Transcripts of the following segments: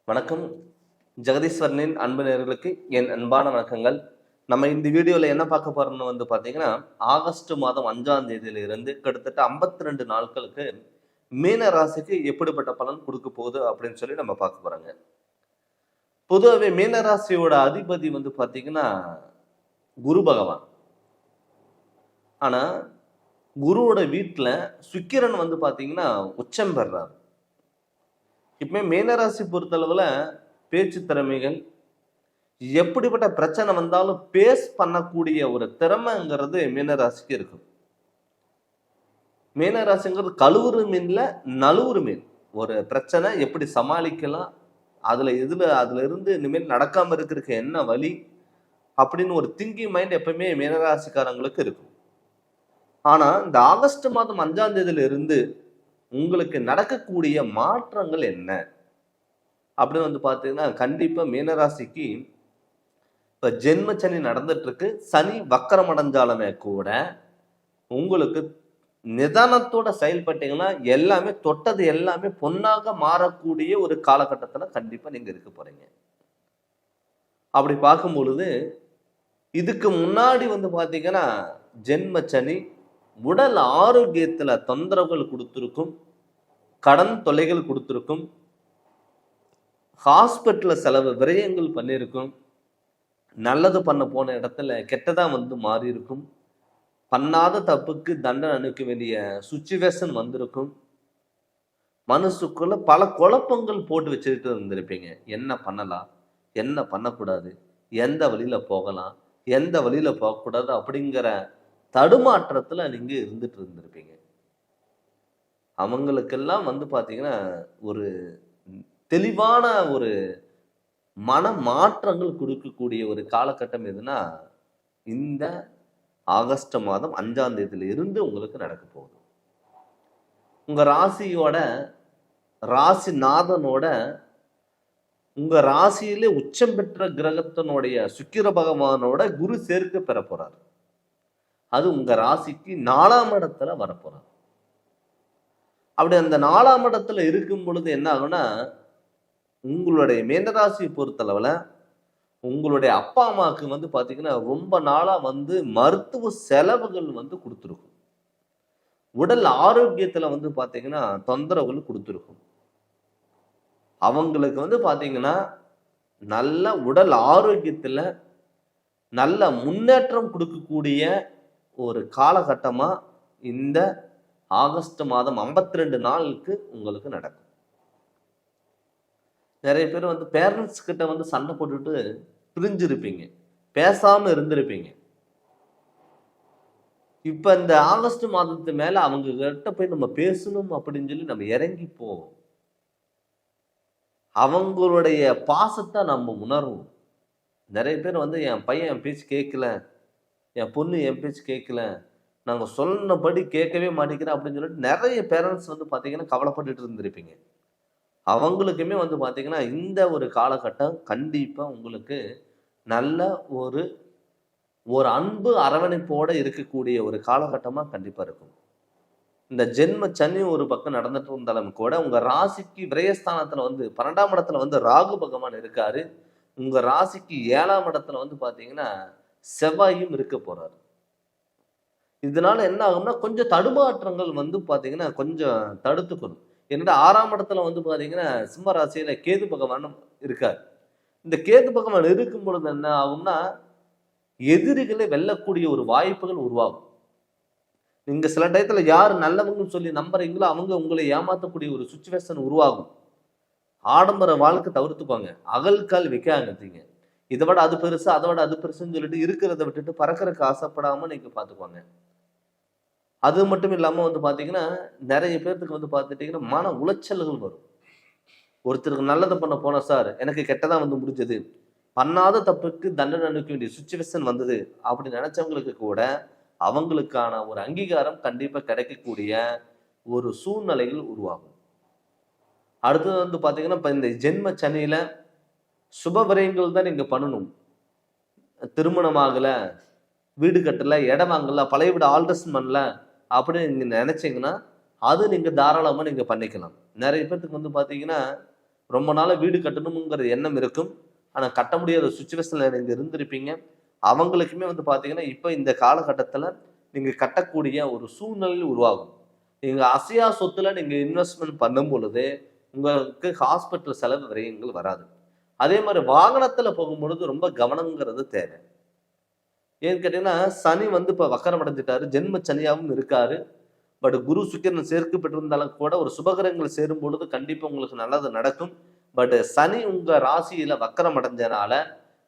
வணக்கம். ஜெகதீஸ்வரனின் அன்பு நேயர்களுக்கு என் அன்பான வணக்கங்கள். நம்ம இந்த வீடியோவில் என்ன பார்க்க போறோம்னு பார்த்தீங்கன்னா, ஆகஸ்ட் மாதம் 5ஆம் தேதியிலிருந்து கிட்டத்தட்ட 52 நாட்களுக்கு மீன ராசிக்கு எப்படிப்பட்ட பலன் கொடுக்க போகுது அப்படின்னு சொல்லி நம்ம பார்க்க போறோங்க. பொதுவாகவே மீன ராசியோட அதிபதி பார்த்தீங்கன்னா குரு பகவான். ஆனா குருவோட வீட்டில் சுக்கிரன் பார்த்தீங்கன்னா உச்சம் பெறார். இப்பவுமே மீனராசி பொறுத்தளவுல பேச்சு திறமைகள், எப்படிப்பட்ட பிரச்சனை வந்தாலும் பேஸ் பண்ணக்கூடிய ஒரு திறமைங்கிறது மீனராசிக்கு இருக்கும். மீனராசிங்கிறது கழுவுறு மீன்ல நழுவுறு மீன். ஒரு பிரச்சனை எப்படி சமாளிக்கலாம், அதுல இருந்து இனிமேல் நடக்காம இருக்கிறதுக்கு என்ன வழி அப்படின்னு ஒரு திங்கிங் மைண்ட் எப்பவுமே மீனராசிக்காரங்களுக்கு இருக்கும். ஆனா இந்த ஆகஸ்ட் மாதம் 5ஆம் தேதியில இருந்து உங்களுக்கு நடக்கக்கூடிய மாற்றங்கள் என்ன அப்படின்னு பார்த்தீங்கன்னா, கண்டிப்பா மீனராசிக்கு இப்ப ஜென்ம சனி நடந்துட்டு இருக்கு. சனி வக்கரம் அடைஞ்சாலுமே கூட உங்களுக்கு நிதானத்தோட செயல்பட்டீங்கன்னா எல்லாமே தொட்டது எல்லாமே பொன்னாக மாறக்கூடிய ஒரு காலகட்டத்துல கண்டிப்பா நீங்க இருக்க போறீங்க. அப்படி பார்க்கும் பொழுது இதுக்கு முன்னாடி பாத்தீங்கன்னா ஜென்ம சனி உடல் ஆரோக்கியத்துல தொந்தரவுகள் கொடுத்திருக்கும், கடன் தொல்லைகள் கொடுத்திருக்கும், ஹாஸ்பிட்டல்ல செலவு விரயங்கள் பண்ணியிருக்கும், நல்லது பண்ண போன இடத்துல கெட்டதா மாறி இருக்கும், பண்ணாத தப்புக்கு தண்டனை அனுப்ப வேண்டிய சுச்சுவேஷன் வந்திருக்கும். மனசுக்குள்ள பல குழப்பங்கள் போட்டு வச்சுக்கிட்டு இருந்திருப்பீங்க. என்ன பண்ணலாம், என்ன பண்ணக்கூடாது, எந்த வழியில போகலாம், எந்த வழியில போகக்கூடாது அப்படிங்கிற தடுமாற்றத்துல நீங்க இருந்துட்டு இருந்திருப்பீங்க. அவங்களுக்கெல்லாம் பார்த்தீங்கன்னா ஒரு தெளிவான ஒரு மன மாற்றங்கள் கொடுக்கக்கூடிய ஒரு காலகட்டம் எதுனா இந்த ஆகஸ்ட் மாதம் 5ஆம் தேதியில இருந்து உங்களுக்கு நடக்க போகுது. உங்க ராசியோட ராசிநாதனோட உங்க ராசியிலே உச்சம் பெற்ற கிரகத்தினுடைய சுக்கிர பகவானோட குரு சேர்க்கை பெற போறார். அது உங்க ராசிக்கு 4ஆம் இடத்துல வரப்போறார். அப்படி அந்த 4ஆம் இடத்துல இருக்கும் பொழுது என்ன ஆகும்னா, உங்களுடைய மீனராசியை பொறுத்தளவுல உங்களுடைய அப்பா அம்மாவுக்கு பாத்தீங்கன்னா ரொம்ப நாளா மருத்துவ செலவுகள் கொடுத்துருக்கும். உடல் ஆரோக்கியத்துல பாத்தீங்கன்னா தொந்தரவுகள் கொடுத்துருக்கும். அவங்களுக்கு பாத்தீங்கன்னா நல்ல உடல் ஆரோக்கியத்துல நல்ல முன்னேற்றம் கொடுக்கக்கூடிய ஒரு காலகட்டமா இந்த ஆகஸ்ட் மாதம் 52 நாளுக்கு உங்களுக்கு நடக்கும். நிறைய பேர் பேரண்ட்ஸ் கிட்ட சண்டை போட்டுட்டு பிரிஞ்சிருப்பீங்க, பேசாம இருந்திருப்பீங்க. இப்ப இந்த ஆகஸ்ட் மாதத்து மேல அவங்க கிட்ட போய் நம்ம பேசணும் அப்படின்னு சொல்லி நம்ம இறங்கி போவோம். அவங்களுடைய பாசத்தை நம்ம உணர்வோம். நிறைய பேர் என் பையன் என் பேச்சு கேட்கல, என் பொண்ணு என் பேச்சு கேட்கல, நாங்கள் சொன்னபடி கேட்கவே மாட்டேங்கிறேன் அப்படின்னு சொல்லிட்டு நிறைய பேரண்ட்ஸ் பார்த்தீங்கன்னா கவலைப்பட்டுட்டு இருந்திருப்பீங்க. அவங்களுக்குமே பார்த்தீங்கன்னா இந்த ஒரு காலகட்டம் கண்டிப்பாக உங்களுக்கு நல்ல ஒரு ஒரு அன்பு அரவணைப்போடு இருக்கக்கூடிய ஒரு காலகட்டமாக கண்டிப்பாக இருக்கும். இந்த ஜென்ம சனி ஒரு பக்கம் நடந்துட்டு இருந்தாலும் கூட உங்கள் ராசிக்கு விரயஸ்தானத்தில் 12ஆம் இடத்துல ராகு பகவான் இருக்காரு. உங்கள் ராசிக்கு 7ஆம் இடத்துல பார்த்தீங்கன்னா செவ்வாயும் இருக்க போறாரு. இதனால என்ன ஆகும்னா கொஞ்சம் தடுமாற்றங்கள் பார்த்தீங்கன்னா கொஞ்சம் தடுத்துக்கணும். என்னடா 6ஆம் இடத்துல பார்த்தீங்கன்னா சிம்ம ராசியில கேது பகவான் இருக்கார். இந்த கேது பகவான் இருக்கும் பொழுது என்ன ஆகும்னா எதிரிகளை வெல்லக்கூடிய ஒரு வாய்ப்புகள் உருவாகும். நீங்க சில டயத்துல யார் நல்லவங்கன்னு சொல்லி நம்புறீங்களோ அவங்க உங்களை ஏமாற்றக்கூடிய ஒரு சுச்சுவேஷன் உருவாகும். ஆடம்பர வாழ்க்கை தவிர்த்துக்கோங்க, அகல்கால் வைக்காதீங்க. இதை விட அது பெருசு, அதை விட அது பெருசுன்னு சொல்லிட்டு இருக்கிறத விட்டுட்டு பறக்கிறதுக்கு ஆசைப்படாம நீங்க பார்த்துக்கோங்க. அது மட்டும் இல்லாம பாத்தீங்கன்னா நிறைய பேர்த்துக்கு பார்த்துட்டீங்கன்னா மன உளைச்சல்கள் வரும். ஒருத்தருக்கு நல்லதை பண்ண போன சார் எனக்கு கெட்டதா முடிஞ்சது, பண்ணாத தப்புக்கு தண்டனை அனுப்ப வேண்டிய சுச்சுவேஷன் வந்தது அப்படி நினைச்சவங்களுக்கு கூட அவங்களுக்கான ஒரு அங்கீகாரம் கண்டிப்பா கிடைக்கக்கூடிய ஒரு சூழ்நிலைகள் உருவாகும். அடுத்தது பாத்தீங்கன்னா இப்ப இந்த ஜென்ம சனியில சுப விரயங்கள் தான் நீங்க பண்ணணும். திருமணம் ஆகல, வீடு கட்டல, இடம் வாங்கல, பழைய வீடு ஆல்ட்ரேஷன் பண்ணல அப்படின்னு நீங்க நினைச்சீங்கன்னா அது நீங்க தாராளமா நீங்க பண்ணிக்கலாம். நிறைய பேர்த்துக்கு பாத்தீங்கன்னா ரொம்ப நாளாக வீடு கட்டணுங்கிற எண்ணம் இருக்கும். ஆனால் கட்ட முடியாத சுச்சுவேஷனில் நீங்கள் இருந்திருப்பீங்க. அவங்களுக்குமே வந்து பார்த்தீங்கன்னா, இப்போ இந்த காலகட்டத்தில் நீங்கள் கட்டக்கூடிய ஒரு சூழ்நிலை உருவாகும். நீங்கள் அசையா சொத்துல நீங்கள் இன்வெஸ்ட்மெண்ட் பண்ணும் பொழுது உங்களுக்கு ஹாஸ்பிட்டல் செலவு விரயங்கள் வராது. அதே மாதிரி வாகனத்தில் போகும்பொழுது ரொம்ப கவனங்கிறது தேவை. ஏன்னு கேட்டீங்கன்னா, சனி வந்து இப்போ வக்கரம் அடைஞ்சிட்டாரு. ஜென்ம சனியாவும் இருக்காரு. பட் குரு சுக்கிரன் சேர்க்கை பெற்றிருந்தாலும் கூட ஒரு சுபகிரகங்கள் சேரும் பொழுது கண்டிப்பா உங்களுக்கு நல்லது நடக்கும். பட் சனி உங்க ராசியில வக்கரம் அடைஞ்சனால,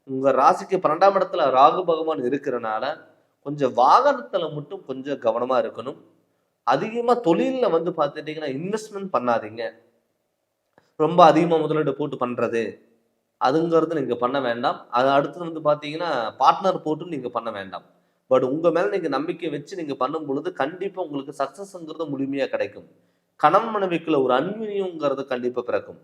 உங்க ராசிக்கு 12ஆம் இடத்துல ராகு பகவான் இருக்கிறனால, கொஞ்சம் வாகனத்துல மட்டும் கொஞ்சம் கவனமா இருக்கணும். அதிகமா தொழில்ல வந்து பார்த்துட்டீங்கன்னா, இன்வெஸ்ட்மெண்ட் பண்ணாதீங்க. ரொம்ப அதிகமா முதலீடு போட்டு பண்றது, அதுங்கிறது நீங்க பண்ண வேண்டாம். அது அடுத்தது வந்து பார்த்தீங்கன்னா, பார்ட்னர் போட்டு நீங்க பண்ண வேண்டாம். பட் உங்க மேல நீங்க நம்பிக்கை வச்சு நீங்க பண்ணும் பொழுது கண்டிப்பா உங்களுக்கு சக்சஸ்ங்கிறது முழுமையா கிடைக்கும். கணவன் மனைவிக்குள்ள ஒரு அந்யோன்யங்கிறது கண்டிப்பா பிறக்கும்.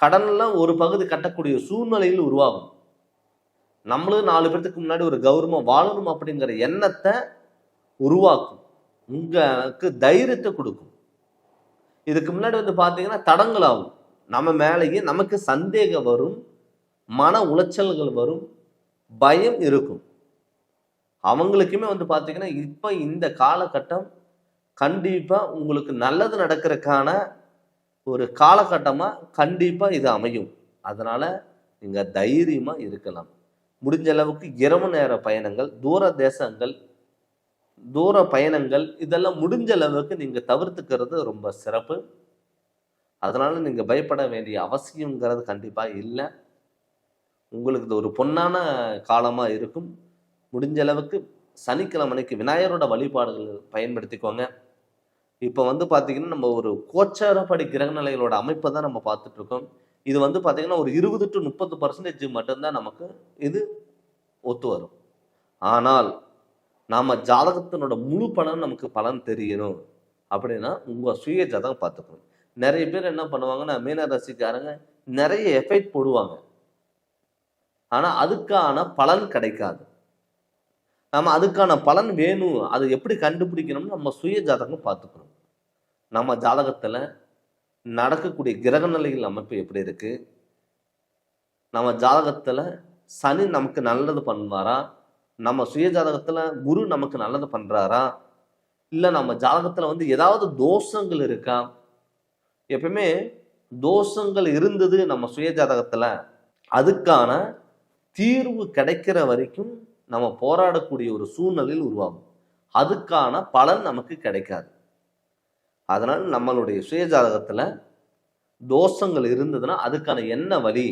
கடன்லாம் ஒரு பகுதி கட்டக்கூடிய சூழ்நிலையில் உருவாகும். நம்மளும் 4 பேத்துக்கு முன்னாடி ஒரு கௌரவமா வாழணும் அப்படிங்கிற எண்ணத்தை உருவாக்கும். உங்களுக்கு தைரியத்தை கொடுக்கும். இதுக்கு முன்னாடி வந்து பார்த்தீங்கன்னா தடங்கள் ஆகும். நம்ம மேலேயே நமக்கு சந்தேகம் வரும், மன உளைச்சல்கள் வரும், பயம் இருக்கும். அவங்களுக்குமே வந்து பார்த்தீங்கன்னா, இப்ப இந்த காலகட்டம் கண்டிப்பா உங்களுக்கு நல்லது நடக்கிறதுக்கான ஒரு காலகட்டமா கண்டிப்பா இது அமையும். அதனால நீங்க தைரியமா இருக்கலாம். முடிஞ்ச அளவுக்கு இரவு நேர பயணங்கள், தூர தேசங்கள், தூர பயணங்கள் இதெல்லாம் முடிஞ்ச அளவுக்கு நீங்க தவிர்த்துக்கிறது ரொம்ப சிறப்பு. அதனால நீங்க பயப்பட வேண்டிய அவசியம்ங்கிறது கண்டிப்பா இல்ல. உங்களுக்கு இது ஒரு பொன்னான காலமா இருக்கும். முடிஞ்ச அளவுக்கு சனிக்கிழமை அன்னைக்கு விநாயகரோட வழிபாடுகள் பயன்படுத்திக்கோங்க. இப்போ வந்து பார்த்தீங்கன்னா, நம்ம ஒரு கோச்சாரப்படி கிரகநிலைகளோட அமைப்பை தான் நம்ம பார்த்துட்டு இருக்கோம். இது வந்து பார்த்தீங்கன்னா, ஒரு 20 to 30% மட்டும்தான் நமக்கு இது ஒத்து வரும். ஆனால் நாம ஜாதகத்தினோட முழு பலன் நமக்கு பலன் தெரியணும் அப்படின்னா, உங்க சுய ஜாதகம் பார்த்துக்கணும். நிறைய பேர் என்ன பண்ணுவாங்கன்னா, மீன ராசிக்காரங்க நிறைய எஃபெக்ட் போடுவாங்க. ஆனா அதுக்கான பலன் கிடைக்காது. நம்ம அதுக்கான பலன் வேணும். அதை எப்படி கண்டுபிடிக்கணும்னு நம்ம சுய ஜாதகம் பார்த்துக்கணும். நம்ம ஜாதகத்துல நடக்கக்கூடிய கிரக நிலைகள் அமைப்பு எப்படி இருக்கு? நம்ம ஜாதகத்துல சனி நமக்கு நல்லது பண்ணுவாரா? நம்ம சுய ஜாதகத்துல குரு நமக்கு நல்லது பண்றாரா? இல்ல நம்ம ஜாதகத்துல வந்து ஏதாவது தோஷங்கள் இருக்கா? எப்பவுமே தோஷங்கள் இருந்தது நம்ம சுய ஜாதகத்துல, அதுக்கான தீர்வு கிடைக்கிற வரைக்கும் நம்ம போராடக்கூடிய ஒரு சூழ்நிலையில் உருவாகும். அதுக்கான பலன் நமக்கு கிடைக்காது. அதனால் நம்மளுடைய சுய ஜாதகத்துல தோஷங்கள் இருந்ததுன்னா அதுக்கான என்ன வழி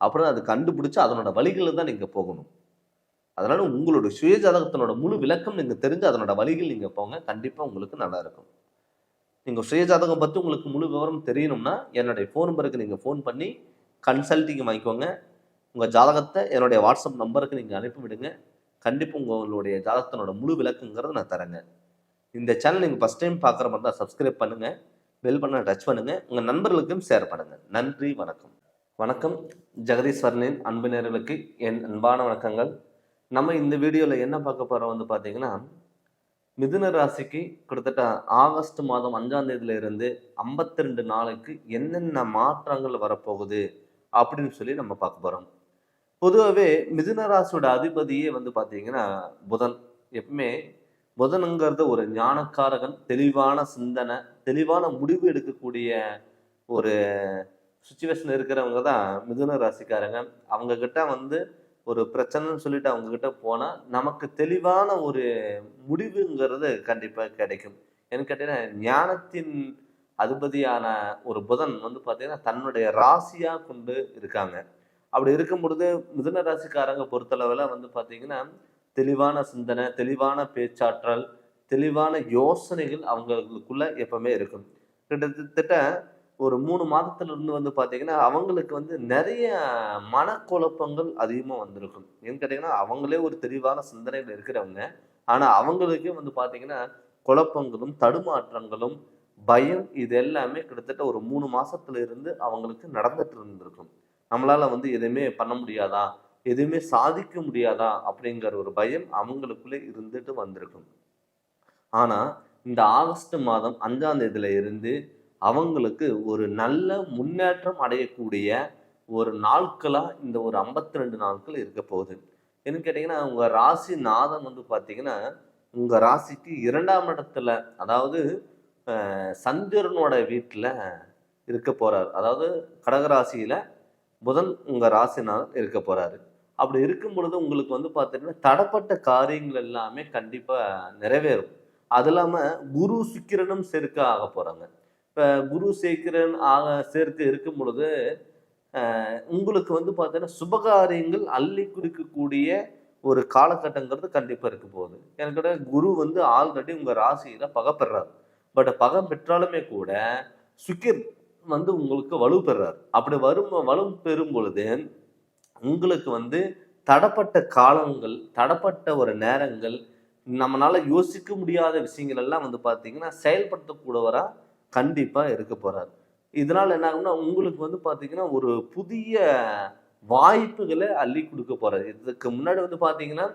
அப்படின்னு அதை கண்டுபிடிச்சு அதனோட வழிகளில் தான் நீங்க போகணும். அதனால உங்களுடைய சுய ஜாதகத்தினோட முழு விளக்கம் நீங்க தெரிஞ்சு அதனோட வழிகள் நீங்க போங்க. கண்டிப்பா உங்களுக்கு நல்லா இருக்கும். நீங்க சுய ஜாதகம் பத்தி உங்களுக்கு முழு விவரம் தெரியணும்னா என்னுடைய ஃபோன் நம்பருக்கு நீங்க ஃபோன் பண்ணி கன்சல்டிங் வாங்கிக்கோங்க. உங்க ஜாதகத்தை என்னுடைய வாட்ஸ்அப் நம்பருக்கு நீங்க அனுப்பி விடுங்க. கண்டிப்பா உங்களுடைய ஜாதகத்தினோட முழு விளக்கங்கிறத நான் தரேங்க. இந்த சேனல் நீங்க ஃபர்ஸ்ட் டைம் பார்க்குற மாதிரி தான் சப்ஸ்கிரைப் பண்ணுங்க. பெல் பட்டனை டச் பண்ணுங்க. உங்க நண்பர்களுக்கும் ஷேர் பண்ணுங்க. நன்றி, வணக்கம். வணக்கம். ஜெகதீஸ்வரனின் அன்பு நேயர்களுக்கு என் அன்பான வணக்கங்கள். நம்ம இந்த வீடியோவில் என்ன பார்க்க போகிறோம் வந்து பார்த்தீங்கன்னா, மிதுன ராசிக்கு கிட்டத்தட்ட ஆகஸ்ட் மாதம் 5ஆம் தேதியில இருந்து 52 நாளைக்கு என்னென்ன மாற்றங்கள் வரப்போகுது அப்படின்னு சொல்லி நம்ம பார்க்க போகிறோம். பொதுவாகவே மிதுன ராசியோட அதிபதியே வந்து பார்த்தீங்கன்னா புதன். எப்பவுமே புதனுங்கிறது ஒரு ஞானக்காரகன், தெளிவான சிந்தனை, தெளிவான முடிவு எடுக்கக்கூடிய ஒரு சுச்சுவேஷன் இருக்கிறவங்க தான் மிதுன ராசிக்காரங்க. அவங்க கிட்ட வந்து ஒரு பிரச்சனைன்னு சொல்லிட்டு அவங்க கிட்ட போனா நமக்கு தெளிவான ஒரு முடிவுங்கிறது கண்டிப்பா கிடைக்கும். ஏன்னு கேட்டீங்கன்னா, ஞானத்தின் அதிபதியான ஒரு புதன் வந்து பார்த்தீங்கன்னா தன்னுடைய ராசியா கொண்டு இருக்காங்க. அப்படி இருக்கும் பொழுது மிதுன ராசிக்காரங்க பொறுத்தளவில் வந்து பார்த்தீங்கன்னா தெளிவான சிந்தனை, தெளிவான பேச்சாற்றல், தெளிவான யோசனைகள் அவங்களுக்குள்ள எப்பவுமே இருக்கும். கிட்டத்தட்ட ஒரு 3 மாதத்துல இருந்து வந்து பார்த்தீங்கன்னா அவங்களுக்கு வந்து நிறைய மனக்குழப்பங்கள் அதிகமாக வந்திருக்கும். ஏன்னு கேட்டீங்கன்னா அவங்களே ஒரு தெளிவான சிந்தனைகள் இருக்கிறவங்க. ஆனா அவங்களுக்கே வந்து பார்த்தீங்கன்னா குழப்பங்களும், தடுமாற்றங்களும், பயம் இது எல்லாமே கிட்டத்தட்ட ஒரு 3 மாசத்துல இருந்து அவங்களுக்கு நடந்துட்டு இருந்திருக்கும். நம்மளால வந்து எதுவுமே பண்ண முடியாதா, எதுவுமே சாதிக்க முடியாதா அப்படிங்கிற ஒரு பயம் அவங்களுக்குள்ளே இருந்துட்டு வந்திருக்கும். ஆனா இந்த ஆகஸ்ட் மாதம் 5ஆம் தேதியில இருந்து அவங்களுக்கு ஒரு நல்ல முன்னேற்றம் அடையக்கூடிய ஒரு நாட்களா இந்த ஒரு 52 நாட்கள் இருக்க போகுது. என்னன்னு கேட்டீங்கன்னா, உங்க ராசி நாதன் வந்து பார்த்தீங்கன்னா, உங்க ராசிக்கு 2ஆம் இடத்துல, அதாவது சந்திரனோட வீட்ல இருக்க போறாரு. அதாவது கடகராசியில புதன் உங்க ராசிநாதன் இருக்க போறாரு. அப்படி இருக்கும் பொழுது உங்களுக்கு வந்து பார்த்தீங்கன்னா, தடப்பட்ட காரியங்கள் எல்லாமே கண்டிப்பா நிறைவேறும். அது இல்லாம குரு, சுக்கிரனும் சேர்க்கை ஆகப் போறாங்க. இப்ப குரு, சுக்கிரன் சேர்க்கை இருக்கும் பொழுது, உங்களுக்கு வந்து பார்த்தீங்கன்னா, சுபகாரியங்கள் அள்ளி குடுக்கக்கூடிய ஒரு காலகட்டங்கிறது கண்டிப்பா இருக்க போகுது. எனக்கு கேட்டா குரு வந்து ஆல்ரெடி உங்க ராசியில பகை பெறாரு. பட் பகை பெற்றாலுமே கூட சுக்கிர் வந்து உங்களுக்கு வலு பெறாரு. அப்படி வலு பெறும் பொழுது உங்களுக்கு வந்து தடப்பட்ட காலங்கள், தடப்பட்ட ஒரு நேரங்கள், நம்மனால யோசிக்க முடியாத விஷயங்கள் எல்லாம் வந்து பார்த்தீங்கன்னா, செயல்படுத்தக்கூடியவரா கண்டிப்பா இருக்க போறாரு. இதனால என்ன ஆகும்னா, உங்களுக்கு வந்து பார்த்தீங்கன்னா, ஒரு புதிய வாய்ப்புகள அள்ளி குடுக்க போறாரு. இதுக்கு முன்னாடி வந்து பார்த்தீங்கன்னா,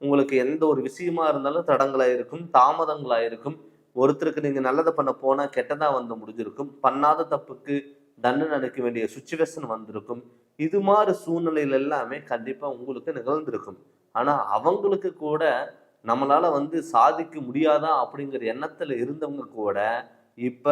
உங்களுக்கு எந்த ஒரு விஷயமா இருந்தாலும் தடங்களா இருக்கும், தாமதங்களா இருக்கும். ஒருத்தருக்கு நீங்க நல்லத பண்ண போனா கெட்டதா வந்து முடிஞ்சிருக்கும். பண்ணாத தப்புக்கு தண்டனை அளிக்க வேண்டிய சிச்சுவேஷன் வந்திருக்கும். இது மாரி சூழ்நிலைகள் எல்லாமே கண்டிப்பா உங்களுக்கு நிகழ்ந்திருக்கும். ஆனா, அவங்களுக்கு கூட நம்மளால வந்து சாதிக்க முடியாதா அப்படிங்கிற எண்ணத்துல இருந்தவங்க கூட, இப்ப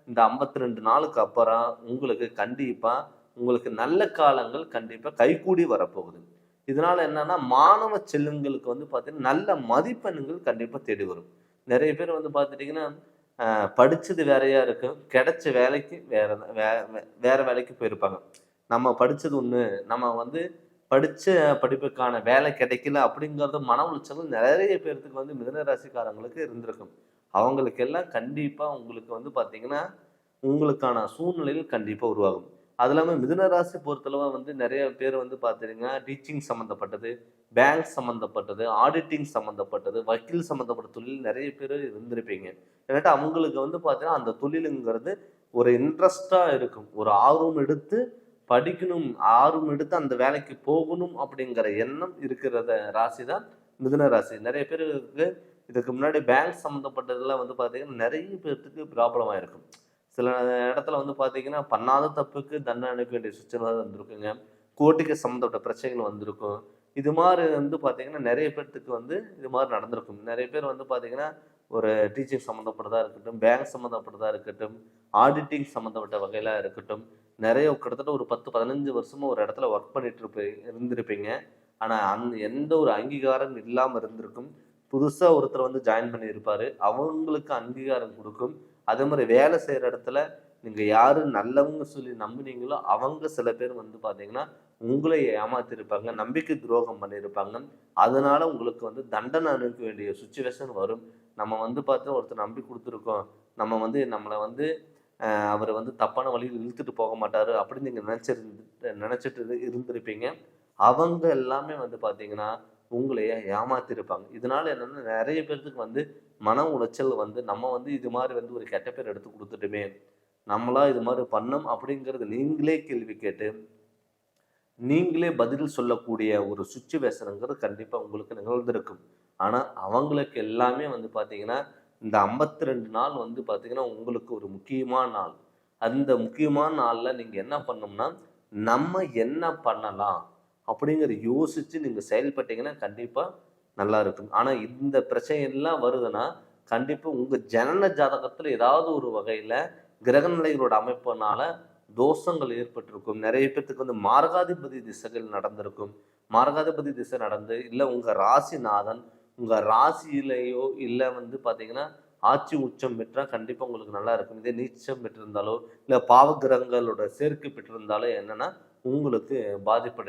இந்த 52 நாளுக்கு அப்புறம் உங்களுக்கு கண்டிப்பா உங்களுக்கு நல்ல காலங்கள் கண்டிப்பா கைகூடி வரப்போகுது. இதனால என்னன்னா, மாணவ செல்வங்களுக்கு வந்து பார்த்தீங்கன்னா, நல்ல மதிப்பெண்கள் கண்டிப்பா தேடி வரும். நெறைய பேர் வந்து பார்த்துட்டீங்கன்னா, படிச்சது வேறையா இருக்கும். கிடைச்ச வேலைக்கு வேற வேலைக்கு போயிருப்பாங்க. நம்ம படிச்சது ஒண்ணு, நம்ம வந்து படிச்ச படிப்புக்கான வேலை கிடைக்கல அப்படிங்கிறது மன உளைச்சல் நெறைய பேர்த்துக்கு வந்து மிதுன ராசிக்காரங்களுக்கு இருந்திருக்கும். அவங்களுக்கெல்லாம் கண்டிப்பா உங்களுக்கு வந்து பார்த்தீங்கன்னா, உங்களுக்கான சூழ்நிலைகள் கண்டிப்பா உருவாகும். அது இல்லாம மிதுன ராசி பொறுத்தளவு வந்து நெறைய பேர் வந்து பார்த்தீங்கன்னா, டீச்சிங் சம்மந்தப்பட்டது, பேங்க் சம்மந்தப்பட்டது, ஆடிட்டிங் சம்மந்தப்பட்டது, வக்கீல் சம்மந்தப்பட்ட தொழில் நெறைய பேரு இருந்திருப்பீங்க. இல்லாட்டா அவங்களுக்கு வந்து பார்த்தீங்கன்னா, அந்த தொழிலுங்கிறது ஒரு இன்ட்ரெஸ்ட்டா இருக்கும். ஒரு ஆர்வம் எடுத்து படிக்கணும், ஆர்வம் எடுத்து அந்த வேலைக்கு போகணும் அப்படிங்கிற எண்ணம் இருக்கிறத ராசி தான் மிதுன ராசி. நெறைய பேருக்கு இதுக்கு முன்னாடி பேங்க் சம்மந்தப்பட்டதெல்லாம் வந்து பார்த்தீங்கன்னா, நெறைய பேத்துக்கு ப்ராப்ளம் ஆயிருக்கும். சில இடத்துல வந்து பார்த்தீங்கன்னா, பண்ணாத தப்புக்கு தண்டனை அனுப்ப வேண்டிய சுச்சுவேஷன் வந்திருக்குங்க. கோர்ட்டுக்கு சம்மந்தப்பட்ட பிரச்சனைகள் வந்திருக்கும். இது மாரி வந்து பார்த்தீங்கன்னா, நெறைய பேத்துக்கு வந்து இது மாரி நடந்திருக்கும். நெறைய பேர் வந்து பார்த்தீங்கன்னா, ஒரு டீச்சிங் சம்மந்தப்பட்டதா இருக்கட்டும், பேங்க் சம்மந்தப்பட்டதா இருக்கட்டும், ஆடிட்டிங் சம்மந்தப்பட்ட வகையில இருக்கட்டும், நெறைய கிட்டத்தட்ட ஒரு 10, 15 வருஷமா ஒரு இடத்துல ஒர்க் பண்ணிட்டு இருந்திருப்பீங்க. ஆனா, எந்த ஒரு அங்கீகாரம் இல்லாம இருந்திருக்கும். புதுசா ஒருத்தர் வந்து ஜாயின் பண்ணியிருப்பாரு. அவங்களுக்கு அங்கீகாரம் குடுக்கும். அதே மாரி வேலை செய்ற இடத்துல நீங்க யாரு நல்லவங்க சொல்லி நம்புனீங்களோ, அவங்க சில பேர் வந்து பார்த்தீங்கன்னா, உங்கள ஏமாத்தியிருப்பாங்க. நம்பிக்கை துரோகம் பண்ணியிருப்பாங்க. அதனால உங்களுக்கு வந்து தண்டனை அனுபவிக்க வேண்டிய சிச்சுவேஷன் வரும். நம்ம வந்து பார்த்து ஒருத்தர் நம்பி குடுத்துருக்கோம். நம்ம வந்து நம்மள வந்து அவரு வந்து தப்பான வழியில இழுத்துட்டு போக மாட்டாரு அப்படின்னு நீங்க நினைச்சிட்டு இருந்திருப்பீங்க. அவங்க எல்லாமே வந்து பார்த்தீங்கன்னா, உங்களைய ஏமாத்தியிருப்பாங்க. இதனால என்னன்னா நெறைய பேத்துக்கு வந்து மன உளைச்சல் வந்து, நம்ம வந்து இது மாரி வந்து ஒரு கெட்ட பேர் எடுத்து குடுத்துட்டோமே! நம்மளா இது மாரி பண்ணோம் அப்படிங்கிறது நீங்களே கேள்வி கேட்டு, நீங்களே பதில் சொல்லக்கூடிய ஒரு சிச்சுவேஷன்ங்கிறது கண்டிப்பா உங்களுக்கு நிகழ்ந்திருக்கும். ஆனா, அவங்களுக்கு எல்லாமே வந்து பார்த்தீங்கன்னா, இந்த 52 நாள் வந்து பார்த்தீங்கன்னா, உங்களுக்கு ஒரு முக்கியமான நாள். அந்த முக்கியமான நாள்ல நீங்க என்ன பண்ணணும்னா, நம்ம என்ன பண்ணலாம்? அப்படிங்கிறத யோசிச்சு நீங்க செயல்பட்டீங்கன்னா, கண்டிப்பா நல்லா இருக்கும். ஆனா, இந்த பிரச்சனை எல்லாம் வருதுன்னா, கண்டிப்பா உங்க ஜனன ஜாதகத்துல ஏதாவது ஒரு வகையில கிரகநிலைகளோட அமைப்புனால தோஷங்கள் ஏற்பட்டிருக்கும். நெறைய பேத்துக்கு வந்து மாரகாதிபதி திசைகள் நடந்திருக்கும். மாரகாதிபதி திசை நடந்து, இல்ல உங்க ராசிநாதன், உங்க ராசியிலேயோ இல்ல வந்து பார்த்தீங்கன்னா, ஆட்சி உச்சம் பெற்றா கண்டிப்பா உங்களுக்கு நல்லா இருக்கும். இதே நீச்சம் பெற்றிருந்தாலோ, இல்ல பாவ கிரகங்களோட சேர்க்கை பெற்றிருந்தாலோ என்னன்னா, உங்களுக்கு பாதிப்பு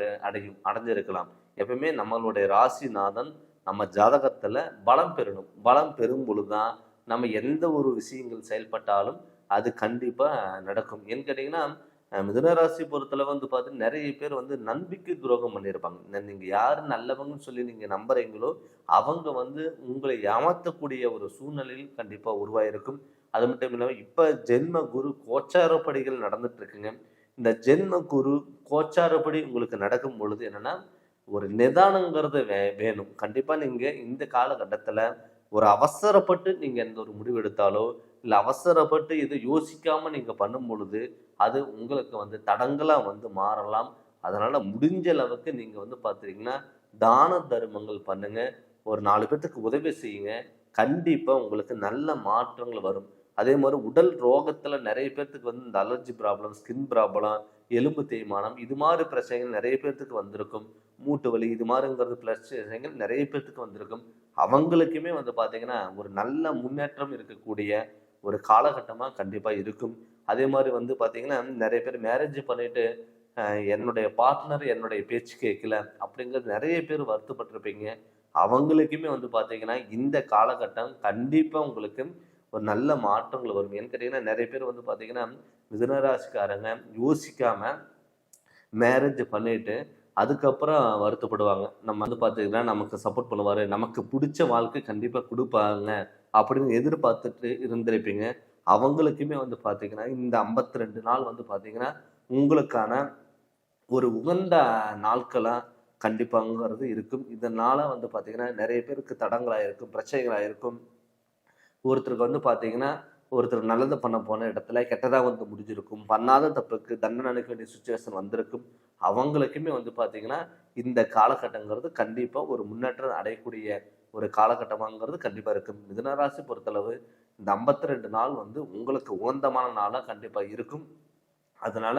அடைஞ்சிருக்கலாம். எப்பவுமே நம்மளுடைய ராசிநாதன் நம்ம ஜாதகத்துல பலம் பெறணும். பலம் பெறும் பொழுது தான், நம்ம எந்த ஒரு விஷயங்கள் செயல்பட்டாலும் அது கண்டிப்பா நடக்கும். ஏன்னு கேட்டீங்கன்னா, மிதுன ராசி பொறுத்தளவு வந்து பார்த்தீங்கன்னா, நெறைய பேர் வந்து நம்பிக்கை துரோகம் பண்ணியிருப்பாங்க. நீங்க யாரு நல்லவங்கன்னு சொல்லி நீங்க நம்புறீங்களோ, அவங்க வந்து உங்களை ஏமாத்தக்கூடிய ஒரு சூழ்நிலையில் கண்டிப்பா உருவாயிருக்கும். அது மட்டும் இல்லாம, இப்ப ஜென்ம குரு கோச்சாரப்படிகள் நடந்துட்டு இருக்குங்க. இந்த ஜென்ம குரு கோச்சாரப்படி உங்களுக்கு நடக்கும் பொழுது என்னன்னா, ஒரு நிதானங்கிறது வேணும். கண்டிப்பா நீங்க இந்த காலகட்டத்தில ஒரு அவசரப்பட்டு நீங்க எந்த ஒரு முடிவு எடுத்தாலோ, இல்லை அவசரப்பட்டு இதை யோசிக்காம நீங்க பண்ணும் பொழுது அது உங்களுக்கு வந்து தடங்களா வந்து மாறலாம். அதனால முடிஞ்ச அளவுக்கு நீங்க வந்து பார்த்தீங்கன்னா தான தர்மங்கள் பண்ணுங்க. ஒரு 4 பேத்துக்கு உதவி செய்யுங்க. கண்டிப்பா உங்களுக்கு நல்ல மாற்றங்கள் வரும். அதே மாரி உடல் ரோகத்துல நெறைய பேத்துக்கு வந்து இந்த அலர்ஜி ப்ராப்ளம், ஸ்கின் ப்ராப்ளம், எலும்பு தேய்மானம் இது மாரி பிரச்சனைகள் நெறைய பேத்துக்கு வந்திருக்கும். மூட்டு வலி இது மாரிங்கிறது பிரச்சனைகள் நெறைய பேத்துக்கு வந்திருக்கும். அவங்களுக்குமே வந்து பார்த்தீங்கன்னா, ஒரு நல்ல முன்னேற்றம் இருக்கக்கூடிய ஒரு காலகட்டமா கண்டிப்பா இருக்கும். அதே மாரி வந்து பார்த்தீங்கன்னா, நெறைய பேர் மேரேஜ் பண்ணிட்டு, அ என்னுடைய பார்ட்னர் என்னுடைய பேச்சு கேட்கல அப்படிங்கிறது நெறைய பேர் வருத்தப்பட்டுருப்பீங்க. அவங்களுக்குமே வந்து பார்த்தீங்கன்னா, இந்த காலகட்டம் கண்டிப்பா உங்களுக்கு ஒரு நல்ல மாற்றங்கள் வரும். ஏன்னு கேட்டீங்கன்னா, நெறைய பேர் வந்து பார்த்தீங்கன்னா, மிதுன ராசிக்காரங்க யோசிக்காம மேரேஜ் பண்ணிட்டு, அதுக்கப்புறம் வருத்தப்படுவாங்க. நம்ம வந்து பார்த்தீங்கன்னா, நமக்கு சப்போர்ட் பண்ணுவாரு. நமக்கு புடிச்ச வாழ்க்கை கண்டிப்பா குடுப்பாங்க. அப்படின்னு எதிர்பார்த்துட்டு இருந்திருப்பீங்க. அவங்களுக்குமே வந்து பார்த்தீங்கன்னா, இந்த 52 நாள் வந்து பார்த்தீங்கன்னா, உங்களுக்கான ஒரு உகந்த நாட்களா கண்டிப்பாங்கிறது இருக்கும். இதனால வந்து பார்த்தீங்கன்னா, நெறைய பேருக்கு தடங்கலா இருக்கும், பிரச்சனைகளா இருக்கும். ஒருத்தருக்கு வந்து பார்த்தீங்கன்னா, ஒருத்தர் நல்லது பண்ண போன இடத்துல கெட்டதா வந்து முடிஞ்சிருக்கும். பண்ணாத தப்புக்கு தண்டனை அளிக்க வேண்டிய சிச்சுவேஷன் வந்திருக்கும். அவங்களுக்குமே வந்து பார்த்தீங்கன்னா, இந்த காலகட்டங்கிறது கண்டிப்பா ஒரு முன்னேற்றம் அடையக்கூடிய ஒரு காலகட்டமாங்கிறது கண்டிப்பா இருக்கும். மிதுன ராசி பொறுத்தளவு இந்த 52 நாள் வந்து உங்களுக்கு உகந்தமான நாளா கண்டிப்பா இருக்கும். அதனால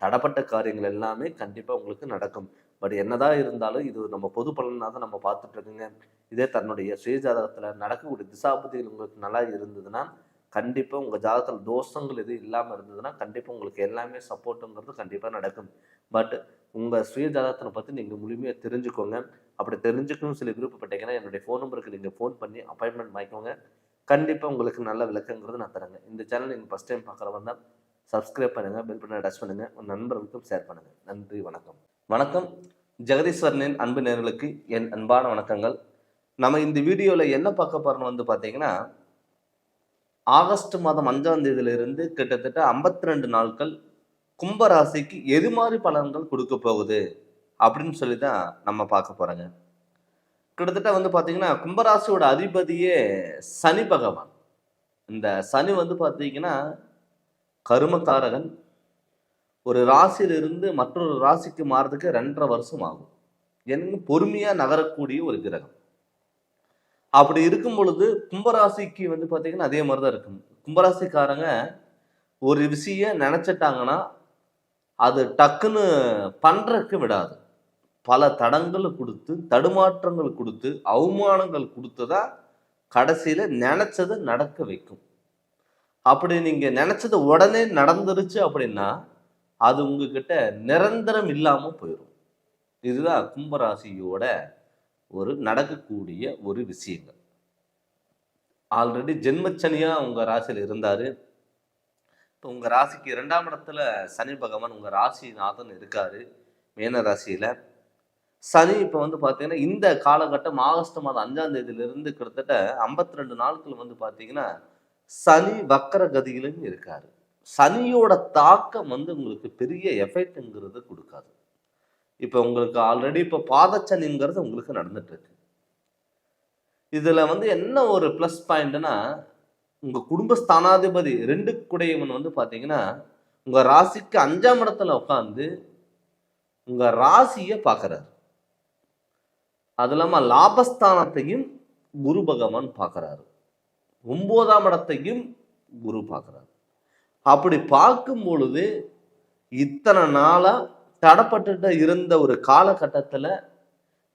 தடப்பட்ட காரியங்கள் எல்லாமே கண்டிப்பா உங்களுக்கு நடக்கும். பட் என்னதான் இருந்தாலும் இது நம்ம பொது பலனா தான் நம்ம பார்த்துட்டு இருக்கோங்க. இதே தன்னுடைய சுய ஜாதகத்துல நடக்கக்கூடிய திசாபுத்திகள் உங்களுக்கு நல்லா இருந்ததுன்னா, கண்டிப்பா உங்க ஜாதகத்துல தோஷங்கள் எதுவும் இல்லாம இருந்ததுன்னா, கண்டிப்பா உங்களுக்கு எல்லாமே சப்போர்ட்டுங்கிறது கண்டிப்பா நடக்கும். பட் உங்க சுய ஜாதகத்தின பத்தி நீங்க முழுமையா தெரிஞ்சுக்கோங்க. அப்படி தெரிஞ்சுக்கணும்னு சொல்லி விருப்பப்பட்டீங்கன்னா, என்னுடைய ஃபோன் நம்பருக்கு நீங்க ஃபோன் பண்ணி அப்பாயின்ட்மென்ட் வாங்கிக்கோங்க. கண்டிப்பா உங்களுக்கு நல்ல விளக்கங்கிறது நான் தரேங்க. இந்த சேனல் நீங்க ஃபர்ஸ்ட் டைம் பார்க்குறவங்க தான் சப்ஸ்கிரைப் பண்ணுங்க, பெல் பட்டனை டச் பண்ணுங்க, உங்க நண்பர்களுக்கும் ஷேர் பண்ணுங்க. நன்றி, வணக்கம். வணக்கம். ஜெகதீஸ்வரனின் அன்பு நேயர்களுக்கு என் அன்பான வணக்கங்கள். நம்ம இந்த வீடியோல என்ன பார்க்க போறோம்னு வந்து பார்த்தீங்கன்னா, ஆகஸ்ட் மாதம் 5ஆம் தேதியிலிருந்து கிட்டத்தட்ட 52 நாட்கள் கும்ப ராசிக்கு எது மாரி பலன்கள் குடுக்க போகுது அப்படின்னு சொல்லி தான் நம்ம பார்க்க போறோங்க. கிட்டத்தட்ட வந்து பார்த்தீங்கன்னா, கும்பராசியோட அதிபதியே சனி பகவான். இந்த சனி வந்து பார்த்தீங்கன்னா, கருமகாரகன். ஒரு ராசியிலிருந்து மற்றொரு ராசிக்கு மாறதுக்கு 2 1/2 வருஷம் ஆகும். பொறுமையா நகரக்கூடிய ஒரு கிரகம். அப்படி இருக்கும் பொழுது கும்பராசிக்கு வந்து பார்த்தீங்கன்னா, அதே மாரி தான் இருக்கும். கும்பராசிக்காரங்க ஒரு விஷயம் நெனச்சுட்டாங்கன்னா, அது டக்குன்னு பண்றதுக்கு விடாது. பல தடங்கள் குடுத்து, தடுமாற்றங்கள் குடுத்து, அவமானங்கள் குடுத்து தான் கடைசியில நெனச்சத நடக்க வைக்கும். அப்படி நீங்க நெனச்சது உடனே நடந்துருச்சு அப்படின்னா, அது உங்ககிட்ட நிரந்தரம் இல்லாம போயிரும். இதுதான் கும்பராசியோட ஒரு நடக்கக்கூடிய ஒரு விஷயங்கள். ஆல்ரெடி ஜென்மச்சனியா உங்க ராசியில இருந்தாரு. இப்ப உங்க ராசிக்கு 2ஆம் இடத்துல சனி பகவான் உங்க ராசிநாதன் இருக்காரு. மீன ராசியில. சனி இப்ப வந்து பார்த்தீங்கன்னா, இந்த காலகட்டம் ஆகஸ்ட் மாதம் 5ஆம் தேதியிலிருந்து கிட்டத்தட்ட 52 நாட்கள் வந்து பார்த்தீங்கன்னா, சனி வக்கர கதியிலும் இருக்காரு. சனியோட தாக்கம் வந்து உங்களுக்கு பெரிய எஃபெக்ட்ங்கிறது குடுக்காது. இப்ப உங்களுக்கு ஆல்ரெடி இப்ப பாதச்சனிங்கிறது உங்களுக்கு நடந்துட்டு இருக்கு. இதுல வந்து என்ன ஒரு பிளஸ் பாயிண்ட்னா, உங்க குடும்ப ஸ்தானாதிபதி 2 குடையவன் வந்து பார்த்தீங்கன்னா, உங்க ராசிக்கு 5ஆம் இடத்துல உட்கார்ந்து உங்க ராசிய பார்க்குறாரு. அது இல்லாம லாபஸ்தானத்தையும் குரு பகவான் பார்க்குறாரு. 9ஆம் இடத்தையும் குரு பார்க்குறாரு. அப்படி பார்க்கும் பொழுது, இத்தனை நாளா தடப்பட்டுட்டு இருந்த ஒரு காலகட்டத்துல,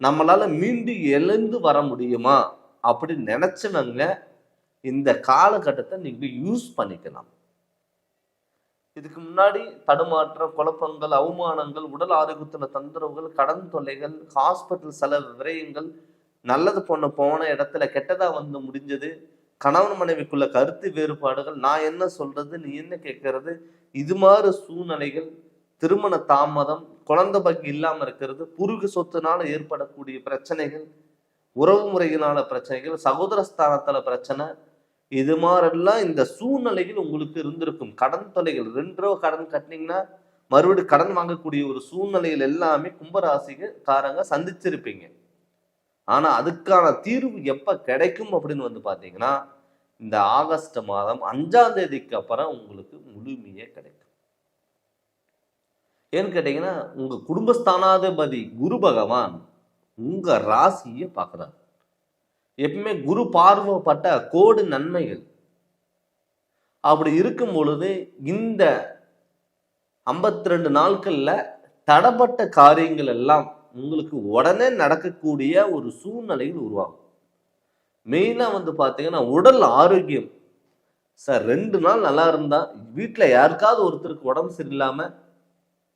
நம்மளால மீண்டு எழுந்து வர முடியுமா? அப்படின்னு நெனச்சவங்க, இந்த காலகட்டத்த நீங்க யூஸ் பண்ணிக்கலாம். இதுக்கு முன்னாடி தடுமாற்றம், குழப்பங்கள், அவமானங்கள், உடல் ஆரோக்கியத்துல தொந்தரவுகள், கடன் தொல்லைகள், ஹாஸ்பிட்டல் செலவு விரயங்கள், நல்லது பொண்ணு போன இடத்துல கெட்டதா வந்து முடிஞ்சது, கணவன் மனைவிக்குள்ள கருத்து வேறுபாடுகள், நான் என்ன சொல்றது, நீ என்ன கேட்கறது, இது மாதிரி சூழ்நிலைகள், திருமண தாமதம், குழந்தை பாக்கியம் இல்லாம இருக்கிறது, பூர்வீக சொத்துனால ஏற்படக்கூடிய பிரச்சனைகள், உறவு முறையினால பிரச்சனைகள், சகோதர ஸ்தானத்துல பிரச்சனை, இது மாதிரிலாம் இந்த சூழ்நிலைகள் உங்களுக்கு இருந்திருக்கும். கடன் தொல்லைகள் 2 ரூபா கடன் கட்டினீங்கன்னா, மறுபடியும் கடன் வாங்கக்கூடிய ஒரு சூழ்நிலைகள் எல்லாமே கும்பராசிக்காரங்க சந்திச்சிருப்பீங்க. ஆனா, அதுக்கான தீர்வு எப்ப கிடைக்கும் அப்படின்னு வந்து பார்த்தீங்கன்னா, இந்த ஆகஸ்ட் மாதம் 5ஆம் தேதிக்கு அப்புறம் உங்களுக்கு முழுமையே கிடைக்கும். ஏன்னு கேட்டீங்கன்னா, உங்க குடும்பஸ்தானாதிபதி குரு பகவான் உங்க ராசியை பார்க்குறார். எப்பவுமே குரு பார்வைப்பட்ட கோடி நன்மைகள். அப்படி இருக்கும் பொழுது இந்த 52 நாட்கள்ல தடப்பட்ட காரியங்கள் எல்லாம் உங்களுக்கு உடனே நடக்கக்கூடிய ஒரு சூழ்நிலையில் உருவாகும். மெயினா வந்து பார்த்தீங்கன்னா, உடல் ஆரோக்கியம். சார் 2 நாள் நல்லா இருந்தா வீட்டில் யாருக்காவது ஒருத்தருக்கு உடம்பு சரியில்லாம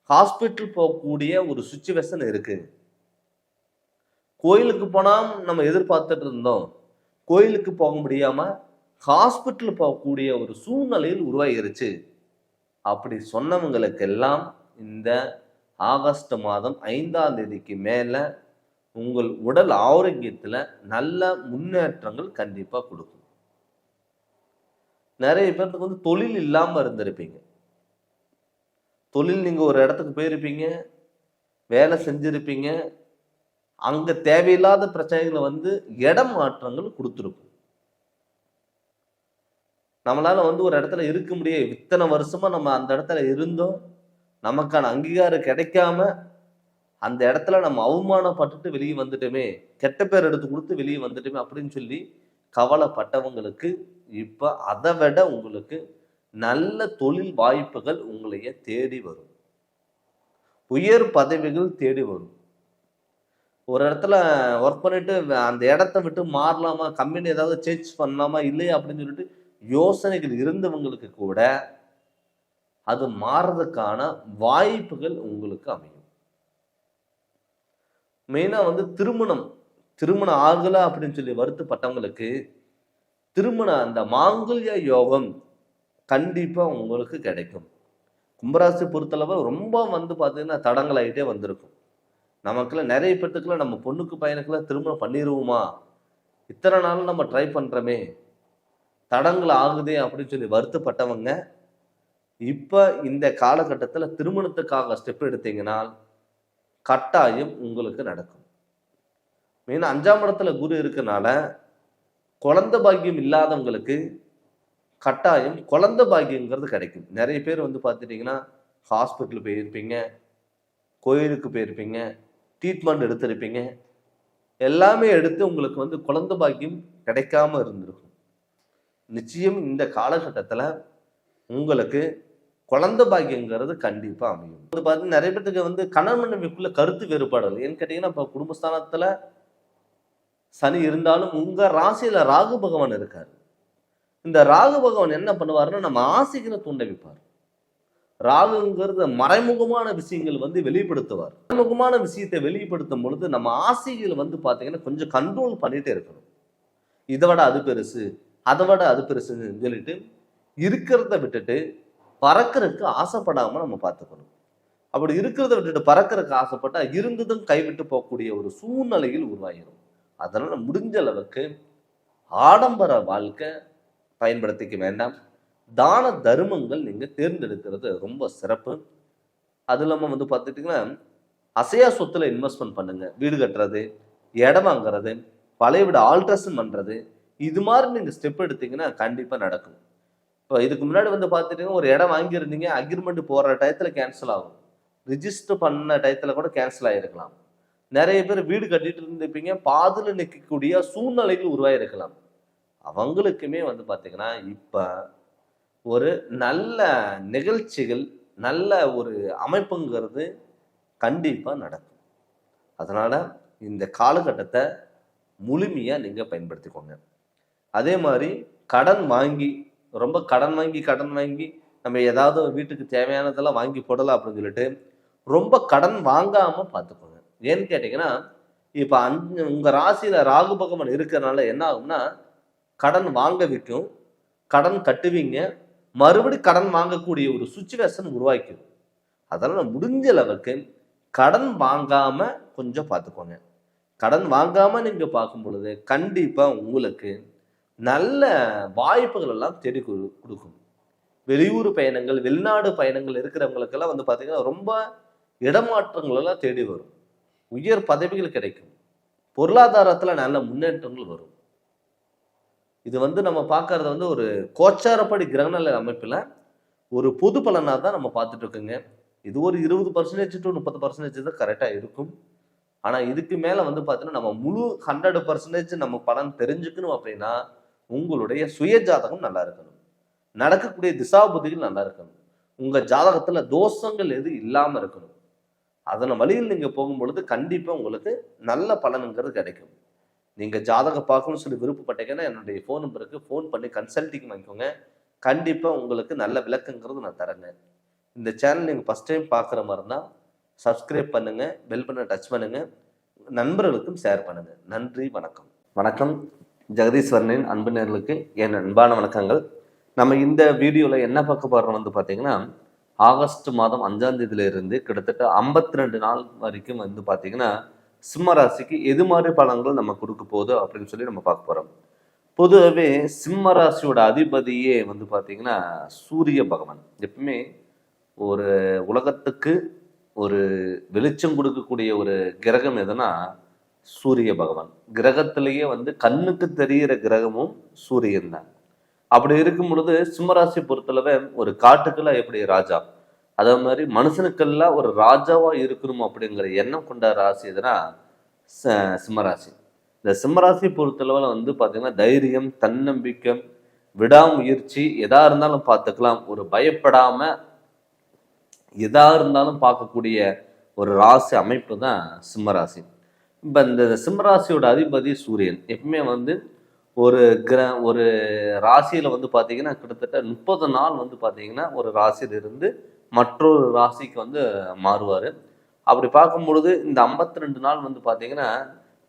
ஹாஸ்பிட்டல் போகக்கூடிய ஒரு சுச்சுவேஷன் இருக்கு. கோயிலுக்கு போனா நம்ம எதிர்பார்த்துட்டு இருந்தோம். கோயிலுக்கு போக முடியாம ஹாஸ்பிட்டல் போகக்கூடிய ஒரு சூழ்நிலையில் உருவாகிருச்சு. அப்படி சொன்னவங்களுக்கெல்லாம் இந்த ஆகஸ்ட் மாதம் 5ஆம் தேதிக்கு மேல உங்கள் உடல் ஆரோக்கியத்துல நல்ல முன்னேற்றங்கள் கண்டிப்பா கொடுக்கும். நிறைய பேருக்கு வந்து தொழில் இல்லாம இருந்திருப்பீங்க. தொழில் நீங்க ஒரு இடத்துக்கு போயிருப்பீங்க, வேலை செஞ்சிருப்பீங்க, அங்க தேவையில்லாத பிரச்சனைகளை வந்து இடம் மாற்றங்கள் கொடுத்துருக்கும். நம்மளால வந்து ஒரு இடத்துல இருக்க முடியாது. இத்தனை வருஷமா நம்ம அந்த இடத்துல இருந்தோம், நமக்கான அங்கீகாரம் கிடைக்காம அந்த இடத்துல நம்ம அவமானப்பட்டுட்டு வெளியே வந்துட்டோமே, கெட்ட பேர் எடுத்து கொடுத்து வெளியே வந்துட்டோமே அப்படின்னு சொல்லி கவலைப்பட்டவங்களுக்கு இப்ப அதை விட உங்களுக்கு நல்ல தொழில் வாய்ப்புகள் உங்களைய தேடி வரும். உயர் பதவிகள் தேடி வரும். ஒரு இடத்துல ஒர்க் பண்ணிட்டு அந்த இடத்த விட்டு மாறலாமா, கம்பெனி ஏதாவது சேஞ்ச் பண்ணலாமா இல்லையா அப்படின்னு சொல்லிட்டு யோசனைகள் இருந்தவங்களுக்கு கூட அது மாறதுக்கான வாய்ப்புகள் உங்களுக்கு அமையும். மெயினா வந்து திருமணம் ஆகல அப்படின்னு சொல்லி வருத்தப்பட்டவங்களுக்கு திருமண அந்த மாங்கல்ய யோகம் கண்டிப்பா உங்களுக்கு கிடைக்கும். கும்பராசி பொறுத்தளவு ரொம்ப வந்து பார்த்தீங்கன்னா தடங்கள் ஆகிட்டே வந்திருக்கும். நமக்குள்ள நிறைய பேர்த்துக்குள்ள நம்ம பொண்ணுக்கு பையனுக்குள்ள திருமணம் பண்ணிடுவோமா, இத்தனை நாள் நம்ம ட்ரை பண்றோமே, தடங்கள் ஆகுதே அப்படின்னு சொல்லி வருத்தப்பட்டவங்க இப்ப இந்த காலகட்டத்தில் திருமணத்துக்காக ஸ்டெப் எடுத்தீங்கன்னா கட்டாயம் உங்களுக்கு நடக்கும். மெயினா 5ஆம் இடத்துல குரு இருக்கனால குழந்தை பாக்கியம் இல்லாதவங்களுக்கு கட்டாயம் குழந்தை பாக்கியங்கிறது கிடைக்கும். நிறைய பேர் வந்து பார்த்துட்டீங்கன்னா ஹாஸ்பிட்டல் போயிருப்பீங்க, கோயிலுக்கு போயிருப்பீங்க, ட்ரீட்மெண்ட் எடுத்திருப்பீங்க, எல்லாமே எடுத்து உங்களுக்கு வந்து குழந்தை பாக்கியம் கிடைக்காம இருந்திருக்கும். நிச்சயம் இந்த காலகட்டத்தில் உங்களுக்கு குழந்தை பாக்கியங்கிறது கண்டிப்பா அமையும். வந்து பார்த்தீங்கன்னா நிறைய பேருக்கு வந்து கணவன் மனைவிக்குள்ள கருத்து வேறுபாடு. ஏன்னு கேட்டீங்கன்னா இப்போ குடும்பஸ்தானத்துல சனி இருந்தாலும் உங்க ராசியில ராகு பகவான் இருக்காரு. இந்த ராகு பகவான் என்ன பண்ணுவாருன்னா நம்ம ஆசைகளை தூண்ட வைப்பார். ராகுங்கிறது மறைமுகமான விஷயங்கள் வந்து வெளிப்படுத்துவார். மறைமுகமான விஷயத்தை வெளிப்படுத்தும் பொழுது நம்ம ஆசைகள் வந்து பார்த்தீங்கன்னா கொஞ்சம் கண்ட்ரோல் பண்ணிட்டே இருக்கணும். இதை விட அது பெருசு, அதை விட அது பெருசுன்னு சொல்லிட்டு இருக்கிறத விட்டுட்டு பறக்கிறதுக்கு ஆசைப்படாம நம்ம பார்த்துக்கணும். அப்படி இருக்கிறத விட்டுட்டு பறக்கிறதுக்கு ஆசைப்பட்டா இருந்ததும் கைவிட்டு போகக்கூடிய ஒரு சூழ்நிலையில் உருவாகிடும். அதனால முடிஞ்ச அளவுக்கு ஆடம்பர வாழ்க்கை பயன்படுத்திக்க வேண்டாம். தான தர்மங்கள் நீங்க தேர்ந்தெடுக்கிறது ரொம்ப சிறப்பு. அது இல்லாமல் வந்து பார்த்துட்டிங்கன்னா அசையா சொத்துல இன்வெஸ்ட்மெண்ட் பண்ணுங்க. வீடு கட்டுறது, இடம் வாங்குறது, பழைய வீடு ஆல்ட்ரேஷன் பண்றது, இது மாதிரி நீங்க ஸ்டெப் எடுத்தீங்கன்னா கண்டிப்பா நடக்கும். இப்போ இதுக்கு முன்னாடி வந்து பார்த்துட்டீங்கன்னா ஒரு இடம் வாங்கியிருந்தீங்க, அக்ரிமெண்ட் போடுற டயத்தில் கேன்சல் ஆகும், ரிஜிஸ்டர் பண்ண டயத்தில் கூட கேன்சல் ஆகிருக்கலாம். நிறைய பேர் வீடு கட்டிட்டு இருந்திருப்பீங்க, பாதில் நிற்கக்கூடிய சூழ்நிலைகள் உருவாயிருக்கலாம். அவங்களுக்குமே வந்து பார்த்தீங்கன்னா இப்போ ஒரு நல்ல நிகழ்ச்சிகள், நல்ல ஒரு அமைப்புங்கிறது கண்டிப்பாக நடக்கும். அதனால் இந்த காலகட்டத்தை முழுமையாக நீங்கள் பயன்படுத்திக்கோங்க. அதே மாதிரி கடன் வாங்கி கடன் வாங்கி நம்ம ஏதாவது வீட்டுக்கு தேவையானதெல்லாம் வாங்கி போடலாம் அப்படின்னு சொல்லிட்டு ரொம்ப கடன் வாங்காமல் பார்த்துக்கோங்க. ஏன்னு கேட்டிங்கன்னா இப்போ உங்கள் ராசியில் ராகு பகவான் இருக்கிறதுனால என்ன ஆகும்னா கடன் வாங்க வைக்கும், கடன் கட்டுவீங்க, மறுபடியும் கடன் வாங்கக்கூடிய ஒரு சுச்சுவேஷன் உருவாக்கிடும். அதனால் முடிஞ்ச அளவுக்கு கடன் வாங்காமல் கொஞ்சம் பார்த்துக்கோங்க. கடன் வாங்காமல் நீங்கள் பார்க்கும் பொழுது கண்டிப்பாக உங்களுக்கு நல்ல வாய்ப்புகள் எல்லாம் தேடி கொடுக்கும். வெளியூர் பயணங்கள், வெளிநாடு பயணங்கள் இருக்கிறவங்களுக்கெல்லாம் வந்து பார்த்தீங்கன்னா ரொம்ப இடமாற்றங்கள் எல்லாம் தேடி வரும். உயர் பதவிகள் கிடைக்கும். பொருளாதாரத்தில் நல்ல முன்னேற்றங்கள் வரும். இது வந்து நம்ம பார்க்கறது வந்து ஒரு கோச்சாரப்படி கிரகண அமைப்பில் ஒரு பொது பலனாக தான் நம்ம பார்த்துட்டு இருக்கோங்க. இது ஒரு 20% டு 30% தான் கரெக்டாக இருக்கும். ஆனால் இதுக்கு மேலே வந்து பார்த்தீங்கன்னா நம்ம முழு 100% நம்ம பலன் தெரிஞ்சுக்கணும் அப்படின்னா உங்களுடைய சுய ஜாதகம் நல்லா இருக்கணும். நடக்கக்கூடிய திசாபுதிகள் நல்லா இருக்கணும். உங்கள் ஜாதகத்தில் தோஷங்கள் எது இல்லாமல் இருக்கணும். அதன் வழியில் நீங்கள் போகும்பொழுது கண்டிப்பாக உங்களுக்கு நல்ல பலனுங்கிறது கிடைக்கும். நீங்கள் ஜாதகம் பார்க்கணும்னு சொல்லி விருப்பப்பட்டீங்கன்னா என்னுடைய ஃபோன் நம்பருக்கு ஃபோன் பண்ணி கன்சல்டிங் வாங்கிக்கோங்க. கண்டிப்பாக உங்களுக்கு நல்ல விளக்கங்கிறது நான் தரேங்க. இந்த சேனல் நீங்கள் ஃபஸ்ட் டைம் பார்க்குற மாதிரி இருந்தால் சப்ஸ்கிரைப் பண்ணுங்கள், பெல் பண்ண டச் பண்ணுங்கள், நண்பர்களுக்கும் ஷேர் பண்ணுங்கள். நன்றி, வணக்கம். வணக்கம். ஜெகதீஸ்வரனின் அன்பு நேயர்களுக்கு என் அன்பான வணக்கங்கள். நம்ம இந்த வீடியோவில் என்ன பார்க்க போகிறோம் வந்து பார்த்தீங்கன்னா, ஆகஸ்ட் மாதம் 5ஆம் தேதியிலிருந்து கிட்டத்தட்ட 52 நாள் வரைக்கும் வந்து பார்த்தீங்கன்னா சிம்ம ராசிக்கு எது மாதிரி பலன்கள் நம்ம கொடுக்க போகுது அப்படின்னு சொல்லி நம்ம பார்க்க போகிறோம். பொதுவாகவே சிம்ம ராசியோட அதிபதியே வந்து பார்த்தீங்கன்னா சூரிய பகவான். எப்பவுமே ஒரு உலகத்துக்கு ஒரு வெளிச்சம் கொடுக்கக்கூடிய ஒரு கிரகம் எதுனா சூரிய பகவான். கிரகத்திலேயே வந்து கண்ணுக்கு தெரிகிற கிரகமும் சூரியன் தான். அப்படி இருக்கும் பொழுது சிம்மராசி பொறுத்தளவு ஒரு காட்டுக்குள்ள எப்படி ராஜா, அதே மாதிரி மனுஷனுக்கெல்லாம் ஒரு ராஜாவா இருக்கணும் அப்படிங்கிற எண்ணம் கொண்ட ராசி எதுனா சிம்மராசி. இந்த சிம்மராசி பொறுத்தளவில் வந்து பார்த்தீங்கன்னா தைரியம், தன்னம்பிக்கை, விடாமுயற்சி, எதா இருந்தாலும் பார்த்துக்கலாம், ஒரு பயப்படாம எதா இருந்தாலும் பார்க்கக்கூடிய ஒரு ராசி அமைப்பு தான் சிம்மராசி. இப்போ இந்த சிம்மராசியோட அதிபதி சூரியன். எப்பவுமே வந்து ஒரு ராசியில் வந்து பார்த்தீங்கன்னா கிட்டத்தட்ட 30 நாள் வந்து பார்த்தீங்கன்னா ஒரு ராசியிலிருந்து மற்றொரு ராசிக்கு வந்து மாறுவார். அப்படி பார்க்கும்பொழுது இந்த 52 நாள் வந்து பார்த்தீங்கன்னா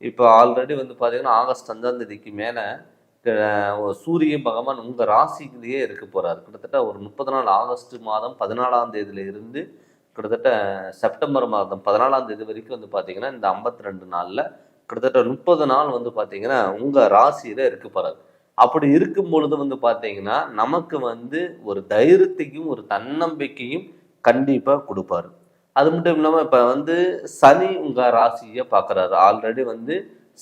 இப்போ ஆல்ரெடி வந்து பார்த்தீங்கன்னா ஆகஸ்ட் 5ஆம் தேதிக்கு மேலே சூரிய பகவான் உங்கள் ராசியிலேயே இருக்க போகிறார். கிட்டத்தட்ட ஒரு 30 நாள் ஆகஸ்ட் மாதம் 14ஆம் தேதியில இருந்து கிட்டத்தட்ட செப்டம்பர் மாதம் 14ஆம் தேதி வரைக்கும் வந்து பார்த்தீங்கன்னா இந்த 52 நாளில் கிட்டத்தட்ட 30 நாள் வந்து பார்த்தீங்கன்னா உங்கள் ராசியில் இருக்க போகிறார். அப்படி இருக்கும் பொழுது வந்து பார்த்தீங்கன்னா நமக்கு வந்து ஒரு தைரியத்தையும் ஒரு தன்னம்பிக்கையும் கண்டிப்பாக கொடுப்பாரு. அது மட்டும் இல்லாமல் இப்போ வந்து சனி உங்கள் ராசியை பார்க்குறாரு. ஆல்ரெடி வந்து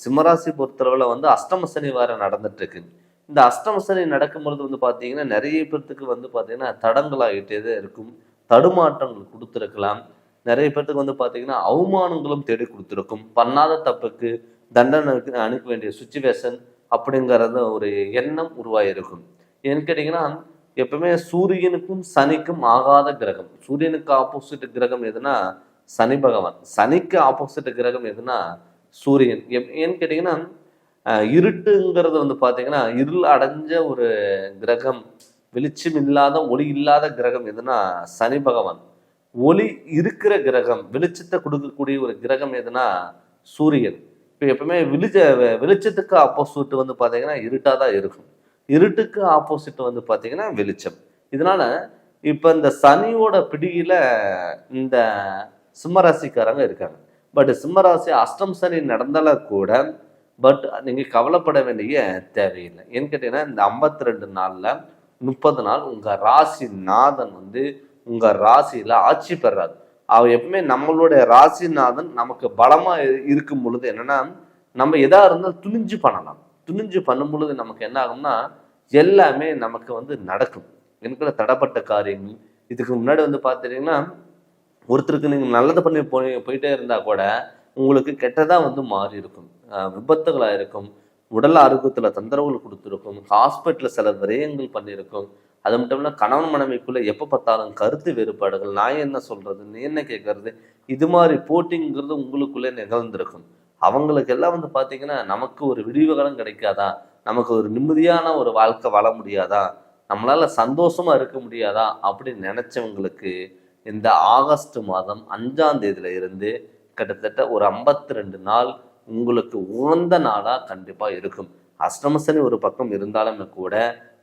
சிம்மராசி பொறுத்தளவில் வந்து அஷ்டம சனி வேறு நடந்துட்டு இருக்கு. இந்த அஷ்டம சனி நடக்கும் பொழுது வந்து பார்த்தீங்கன்னா நிறைய பேர்த்துக்கு வந்து பார்த்தீங்கன்னா தடங்களாகிட்டே தான் இருக்கும், தடுமாற்றங்கள் கொடுத்துருக்கலாம். நிறைய பேர்த்துக்கு வந்து பார்த்தீங்கன்னா அவமானங்களும் தேடி கொடுத்துருக்கும். பண்ணாத தப்புக்கு தண்டனை அனுப்ப வேண்டிய சுச்சுவேஷன் அப்படிங்கிறத ஒரு எண்ணம் உருவாகிருக்கும். ஏன்னு கேட்டிங்கன்னா எப்பவுமே சூரியனுக்கும் சனிக்கும் ஆகாத கிரகம். சூரியனுக்கு ஆப்போசிட் கிரகம் எதுனா சனி பகவான், சனிக்கு ஆப்போசிட் கிரகம் எதுனா சூரியன். ஏன்னு கேட்டிங்கன்னா இருட்டுங்கிறது வந்து பார்த்தீங்கன்னா இருள் அடைஞ்ச ஒரு கிரகம், வெளிச்சம் இல்லாத ஒளி இல்லாத கிரகம் எதுனா சனி பகவான். ஒளி இருக்கிற கிரகம், வெளிச்சத்தை கொடுக்கக்கூடிய ஒரு கிரகம் எதுனா சூரியன். இப்போ எப்பவுமே வெளிச்சத்துக்கு ஆப்போசிட் வந்து பார்த்தீங்கன்னா இருட்டாக தான் இருக்கும், இருட்டுக்கு ஆப்போசிட் வந்து பார்த்தீங்கன்னா வெளிச்சம். இதனால இப்போ இந்த சனியோட பிடியில இந்த சிம்மராசிக்காரங்க இருக்காங்க. பட் சிம்மராசி அஷ்டம் சனி நடந்தாலும் கூட பட் நீங்கள் கவலைப்பட வேண்டிய தேவையில்லை. ஏன்னு கேட்டீங்கன்னா இந்த 52 நாளில் 30 நாள் உங்கள் ராசி நாதன் வந்து உங்கள் ராசியில் ஆட்சி பெறாது. அவர் எப்பவுமே நம்மளுடைய ராசிநாதன் நமக்கு பலமாக இருக்கும் பொழுது என்னன்னா நம்ம எதா இருந்தாலும் துணிஞ்சு பண்ணலாம். துணிஞ்சு பண்ணும் பொழுது நமக்கு என்ன ஆகும்னா எல்லாமே நமக்கு வந்து நடக்கும். எனக்கு தடைப்பட்ட காரியங்கள் இதுக்கு முன்னாடி வந்து பார்த்துட்டீங்கன்னா ஒருத்தருக்கு நீங்கள் நல்லது பண்ணி போயிட்டே இருந்தால் கூட உங்களுக்கு கெட்டதாக வந்து மாறி இருக்கும், விபத்துகளாக இருக்கும், உடல் ஆரோக்கியத்தில் தொந்தரவுகள் கொடுத்துருக்கும், ஹாஸ்பிட்டலில் சில விரயங்கள் பண்ணியிருக்கும். அது மட்டும் இல்லை கணவன் மனைவிக்குள்ளே எப்போ பார்த்தாலும் கருத்து வேறுபாடுகள், நான் என்ன சொல்கிறது நீ என்ன கேட்கறது, இது மாதிரி போட்டிங்கிறது உங்களுக்குள்ளே நிகழ்ந்திருக்கும். அவங்களுக்கு எல்லாம் வந்து பார்த்தீங்கன்னா நமக்கு ஒரு விடிவுகாலம் கிடைக்காதா, நமக்கு ஒரு நிம்மதியான ஒரு வாழ்க்கை வாழ முடியாதா, நம்மளால சந்தோஷமா இருக்க முடியாதா அப்படின்னு நினைச்சவங்களுக்கு இந்த ஆகஸ்ட் மாதம் 5ஆம் தேதியில இருந்து கிட்டத்தட்ட ஒரு 52 நாள் உங்களுக்கு உகந்த நாளா கண்டிப்பா இருக்கும். அஷ்டமசனி ஒரு பக்கம் இருந்தாலுமே கூட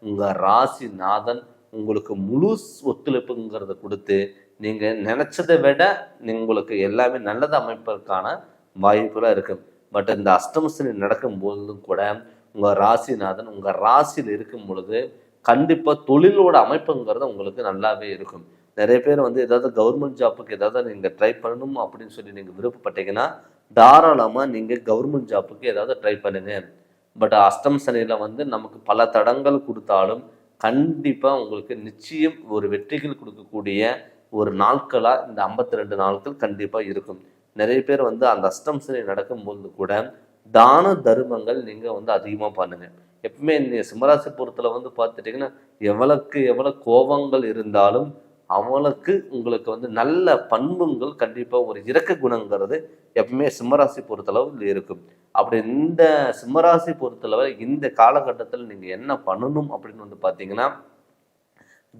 உங்க ராசி நாதன் உங்களுக்கு முழு ஒத்துழைப்புங்கிறத கொடுத்து நீங்க நினைச்சதை விட உங்களுக்கு எல்லாமே நல்லது அமைப்பதற்கான வாய்ப்புலாம் இருக்கும். பட் இந்த அஷ்டமசனி நடக்கும் போதும் கூட உங்க ராசிநாதன் உங்க ராசியில் இருக்கும் பொழுது கண்டிப்பா தொழிலோட அமைப்புங்கிறது உங்களுக்கு நல்லாவே இருக்கும். நிறைய பேர் வந்து ஏதாவது கவர்மெண்ட் ஜாப்புக்கு ஏதாவது நீங்கள் ட்ரை பண்ணணும் அப்படின்னு சொல்லி நீங்கள் விருப்பப்பட்டீங்கன்னா தாராளமாக நீங்கள் கவர்மெண்ட் ஜாப்புக்கு ஏதாவது ட்ரை பண்ணுங்க. பட் அஷ்டம் சனியில் வந்து நமக்கு பல தடங்கள் கொடுத்தாலும் கண்டிப்பாக உங்களுக்கு நிச்சயம் ஒரு வெற்றிகள் கொடுக்கக்கூடிய ஒரு நாட்களாக இந்த 52 நாட்கள் கண்டிப்பாக இருக்கும். நிறைய பேர் வந்து அந்த அஷ்டம் சனி நடக்கும்போது கூட தான தர்மங்கள் நீங்கள் வந்து அதிகமாக பண்ணுங்கள். எப்பவுமே இந்த சிம்மராசி பொறுத்தல வந்து பார்த்துட்டிங்கன்னா எவ்வளவுக்கு எவ்வளோ கோபங்கள் இருந்தாலும் அவளுக்கு உங்களுக்கு வந்து நல்ல பண்புங்கள் கண்டிப்பாக ஒரு இரக்க குணங்கிறது எப்பவுமே சிம்மராசி பொறுத்தளவு இருக்கும். அப்படி இந்த சிம்மராசி பொறுத்தளவு இந்த காலகட்டத்தில் நீங்கள் என்ன பண்ணணும் அப்படின்னு வந்து பார்த்தீங்கன்னா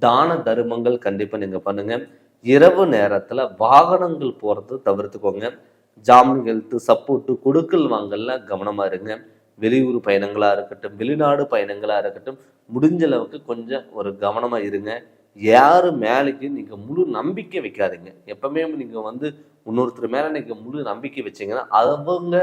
தான தர்மங்கள் கண்டிப்பாக நீங்கள் பண்ணுங்க. இரவு நேரத்தில் வாகனங்கள் போகிறது தவிர்த்துக்கோங்க. ஜாமீன் ஹெல்த்து சப்போர்ட்டு கொடுக்கல் வாங்கல கவனமாக இருங்க. வெளியூர் பயணங்களாக இருக்கட்டும், வெளிநாடு பயணங்களாக இருக்கட்டும், முடிஞ்ச அளவுக்கு கொஞ்சம் ஒரு கவனமாக இருங்க. யார் மேலேயும் நீங்கள் முழு நம்பிக்கை வைக்காதீங்க. எப்பவுமே நீங்கள் வந்து இன்னொருத்தர் மேலே நீங்கள் முழு நம்பிக்கை வச்சிங்கன்னா அவங்க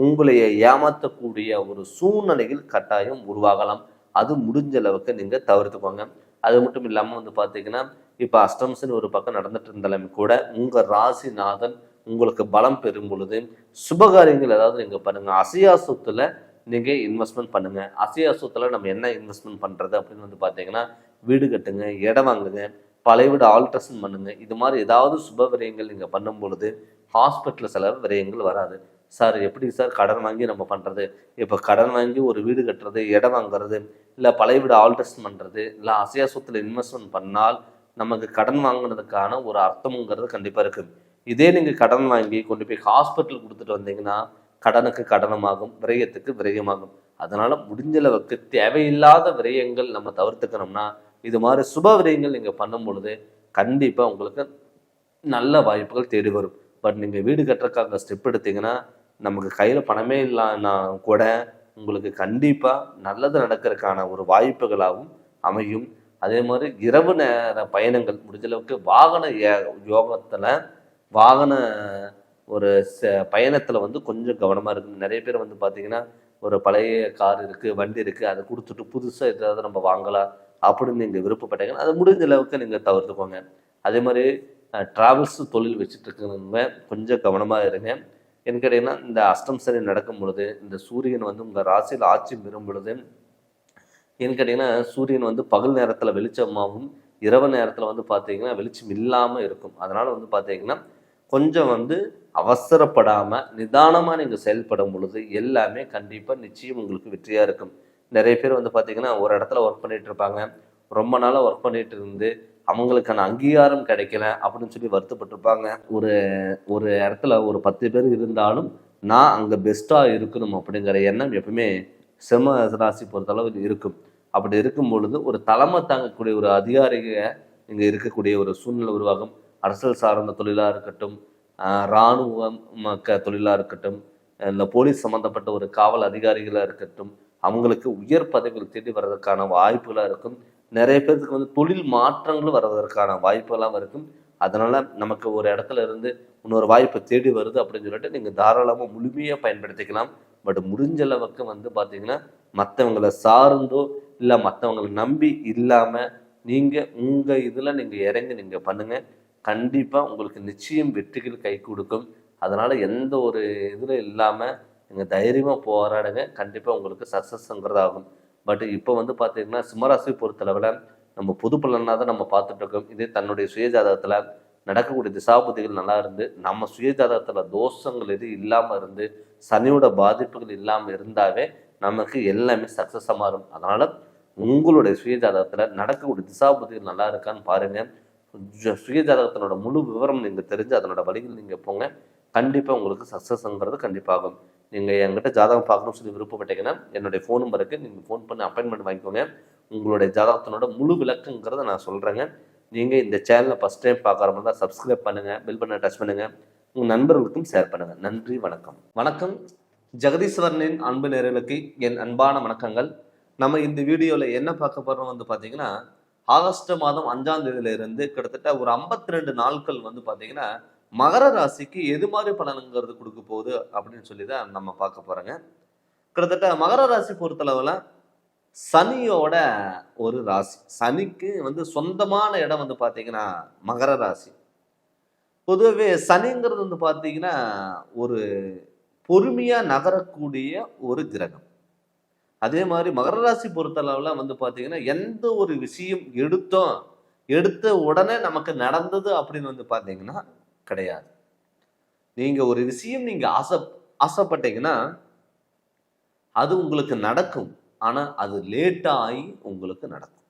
உங்களைய ஏமாற்றக்கூடிய ஒரு சூழ்நிலைகள் கட்டாயம் உருவாகலாம். அது முடிஞ்ச அளவுக்கு நீங்கள் தவிர்த்துக்கோங்க. அது மட்டும் இல்லாமல் வந்து பார்த்தீங்கன்னா இப்போ அஷ்டம்சன் ஒரு பக்கம் நடந்துட்டு இருந்தாலும் கூட உங்கள் ராசிநாதன் உங்களுக்கு பலம் பெறும் பொழுது சுபகாரியங்கள் ஏதாவது நீங்கள் பண்ணுங்கள். அசையா சொத்துல நீங்கள் இன்வெஸ்ட்மெண்ட் பண்ணுங்கள். அசையா சொத்துல நம்ம என்ன இன்வெஸ்ட்மெண்ட் பண்ணுறது அப்படின்னு வந்து பார்த்தீங்கன்னா வீடு கட்டுங்க, இடம் வாங்குங்க, பழைய வீடு ஆல்ட்ரேஷன் பண்ணுங்க. இது மாதிரி ஏதாவது சுப விரயங்கள் நீங்கள் பண்ணும் பொழுது ஹாஸ்பிட்டல் செலவு விரயங்கள் வராது. சார் எப்படி சார் கடன் வாங்கி நம்ம பண்ணுறது? இப்போ கடன் வாங்கி ஒரு வீடு கட்டுறது, இடம் வாங்குறது, இல்லை பழைய வீடு ஆல்ட்ரேஷன் பண்ணுறது, இல்லை அசையா சொத்துல இன்வெஸ்ட்மெண்ட் பண்ணால் நமக்கு கடன் வாங்கினதுக்கான ஒரு அர்த்தமுங்கிறது கண்டிப்பாக இருக்குது. இதே நீங்கள் கடன் வாங்கி கொண்டு போய் ஹாஸ்பிட்டல் கொடுத்துட்டு வந்தீங்கன்னா கடனுக்கு கடனமாகும், விரயத்துக்கு விரயமாகும். அதனால் முடிஞ்சளவுக்கு தேவையில்லாத விரயங்கள் நம்ம தவிர்த்துக்கணும்னா இது மாதிரி சுப விரயங்கள் நீங்கள் பண்ணும் பொழுது கண்டிப்பாக உங்களுக்கு நல்ல வாய்ப்புகள் தேடி வரும். பட் நீங்கள் வீடு கட்டுறதுக்காக ஸ்டெப் எடுத்தீங்கன்னா நமக்கு கையில் பணமே இல்லைன்னா கூட உங்களுக்கு கண்டிப்பாக நல்லது நடக்கிறதுக்கான ஒரு வாய்ப்புகளாகவும் அமையும். அதே மாதிரி இரவு நேர பயணங்கள் முடிஞ்சளவுக்கு வாகன யோகத்தில் வாகன ஒரு பயணத்தில் வந்து கொஞ்சம் கவனமாக இருக்குது. நிறைய பேர் வந்து பார்த்திங்கன்னா ஒரு பழைய கார் இருக்குது, வண்டி இருக்குது, அதை கொடுத்துட்டு புதுசாக எதாவது நம்ம வாங்கலாம் அப்படின்னு நீங்கள் விருப்பப்பட்டீங்கன்னா அதை முடிஞ்ச அளவுக்கு நீங்கள் தவிர்த்துக்கோங்க. அதே மாதிரி ட்ராவல்ஸ் தொழில் வச்சுட்டு இருக்கிறவங்க கொஞ்சம் கவனமாக இருங்க. என்ன கேட்டிங்கன்னா இந்த அஷ்டம் சனி நடக்கும் பொழுது இந்த சூரியன் வந்து உங்கள் ராசியில் ஆட்சி பெறும் பொழுது என்ன கேட்டிங்கன்னா சூரியன் வந்து பகல் நேரத்தில் வெளிச்சமாகவும் இரவு நேரத்தில் வந்து பார்த்தீங்கன்னா வெளிச்சம் இல்லாமல் இருக்கும். அதனால் வந்து பார்த்தீங்கன்னா கொஞ்சம் வந்து அவசரப்படாமல் நிதானமாக நீங்கள் செயல்படும் பொழுது எல்லாமே கண்டிப்பாக நிச்சயம் உங்களுக்கு வெற்றியாக இருக்கும். நிறைய பேர் வந்து பார்த்திங்கன்னா ஒரு இடத்துல ஒர்க் பண்ணிகிட்டு இருப்பாங்க, ரொம்ப நாளாக ஒர்க் பண்ணிகிட்டு இருந்து அவங்களுக்கான அங்கீகாரம் கிடைக்கல அப்படின்னு சொல்லி வருத்தப்பட்டிருப்பாங்க. ஒரு ஒரு இடத்துல ஒரு 10 பேர் இருந்தாலும் நான் அங்கே பெஸ்ட்டாக இருக்கணும் அப்படிங்கிற எண்ணம் எப்பவுமே சிம்ம ராசி பொறுத்தளவு இருக்கும். அப்படி இருக்கும் பொழுது ஒரு தலைமை தாங்கக்கூடிய ஒரு அதிகாரிக இங்கே இருக்கக்கூடிய ஒரு சூழ்நிலை உருவாகும். அரசியல் சார்ந்த தொழிலாக இருக்கட்டும், இராணுவம் தொழிலாக இருக்கட்டும், இல்லை போலீஸ் சம்மந்தப்பட்ட ஒரு காவல் அதிகாரிகளாக இருக்கட்டும், அவங்களுக்கு உயர் பதவிகள் தேடி வர்றதுக்கான வாய்ப்புகளாக இருக்கும். நிறைய பேருக்கு வந்து தொழில் மாற்றங்களும் வருவதற்கான வாய்ப்புகளாக இருக்கும். அதனால் நமக்கு ஒரு இடத்துல இருந்து இன்னொரு வாய்ப்பு தேடி வருது அப்படின்னு சொல்லிட்டு நீங்கள் தாராளமாக முழுமையாக பயன்படுத்திக்கலாம். பட் முடிஞ்ச அளவுக்கு வந்து பார்த்தீங்கன்னா மற்றவங்களை சார்ந்தோ இல்லை மற்றவங்களை நம்பி இல்லாமல் நீங்கள் உங்கள் இதில் நீங்கள் இறங்கி நீங்கள் பண்ணுங்கள். கண்டிப்பாக உங்களுக்கு நிச்சயம் வெற்றிகள் கை கொடுக்கும். அதனால் எந்த ஒரு இதில் இல்லாமல் நீங்கள் தைரியமாக போராடுங்க. கண்டிப்பாக உங்களுக்கு சக்ஸஸ்ங்கிறது ஆகும். பட் இப்போ வந்து பார்த்திங்கன்னா சிம்மராசி பொறுத்தளவில் நம்ம பொது பலனாக தான் நம்ம பார்த்துட்ருக்கோம். இதே தன்னுடைய சுயஜாதகத்தில் நடக்கக்கூடிய திசாபுத்திகள் நல்லா இருந்து நம்ம சுயஜாதகத்தில் தோஷங்கள் எது இல்லாமல் இருந்து சனியோட பாதிப்புகள் இல்லாமல் இருந்தாவே நமக்கு எல்லாமே சக்ஸஸாக மாறும். அதனால் உங்களுடைய சுயஜாதகத்தில் நடக்கக்கூடிய திசாபுத்திகள் நல்லா இருக்கான்னு பாருங்கள். சுயஜாதகத்தினோட முழு விவரம் நீங்கள் தெரிஞ்சு அதனோட வழிகள் நீங்கள் போங்க. கண்டிப்பாக உங்களுக்கு சக்ஸஸ்ங்கிறது கண்டிப்பாகும். நீங்கள் என்கிட்ட ஜாதகம் பார்க்கணும்னு சொல்லி விருப்பப்பட்டீங்கன்னா என்னுடைய ஃபோன் நம்பருக்கு நீங்கள் ஃபோன் பண்ணி அப்பாயின்மெண்ட் வாங்கிக்கோங்க. உங்களுடைய ஜாதகத்தினோட முழு விளக்குங்கிறத நான் சொல்கிறேங்க. நீங்கள் இந்த சேனலை ஃபஸ்ட் டைம் பார்க்குற மாதிரி தான் சப்ஸ்கிரைப் பண்ணுங்கள், பெல் பட்டனை டச் பண்ணுங்கள், உங்கள் நண்பர்களுக்கும் ஷேர் பண்ணுங்கள். நன்றி, வணக்கம். வணக்கம். ஜெகதீஸ்வரனின் அன்பு நேயர்களுக்கு என் அன்பான வணக்கங்கள். நம்ம இந்த வீடியோவில் என்ன பார்க்க போகிறோம் வந்து பார்த்தீங்கன்னா ஆகஸ்ட் மாதம் 5ஆம் தேதியிலிருந்து கிட்டத்தட்ட ஒரு 52 நாட்கள் வந்து பார்த்தீங்கன்னா மகர ராசிக்கு எது மாதிரி பலனுங்கிறது கொடுக்க போகுது அப்படின்னு சொல்லி தான் நம்ம பார்க்க போகிறோங்க. கிட்டத்தட்ட மகர ராசி பொறுத்தளவில் சனியோட ஒரு ராசி. சனிக்கு வந்து சொந்தமான இடம் வந்து பார்த்தீங்கன்னா மகர ராசி. பொதுவாகவே சனிங்கிறது வந்து பார்த்தீங்கன்னா ஒரு பொறுமையாக நகரக்கூடிய ஒரு கிரகம். அதே மாதிரி மகர ராசி பொறுத்தளவுல வந்து பார்த்தீங்கன்னா, எந்த ஒரு விஷயம் எடுத்தோம், எடுத்த உடனே நமக்கு நடந்தது அப்படின்னு வந்து பார்த்தீங்கன்னா, கிடையாது. நீங்க ஒரு விஷயம் நீங்க ஆசைப்பட்டீங்கன்னா, அது உங்களுக்கு நடக்கும். ஆனா, அது லேட்டா ஆயி உங்களுக்கு நடக்கும்.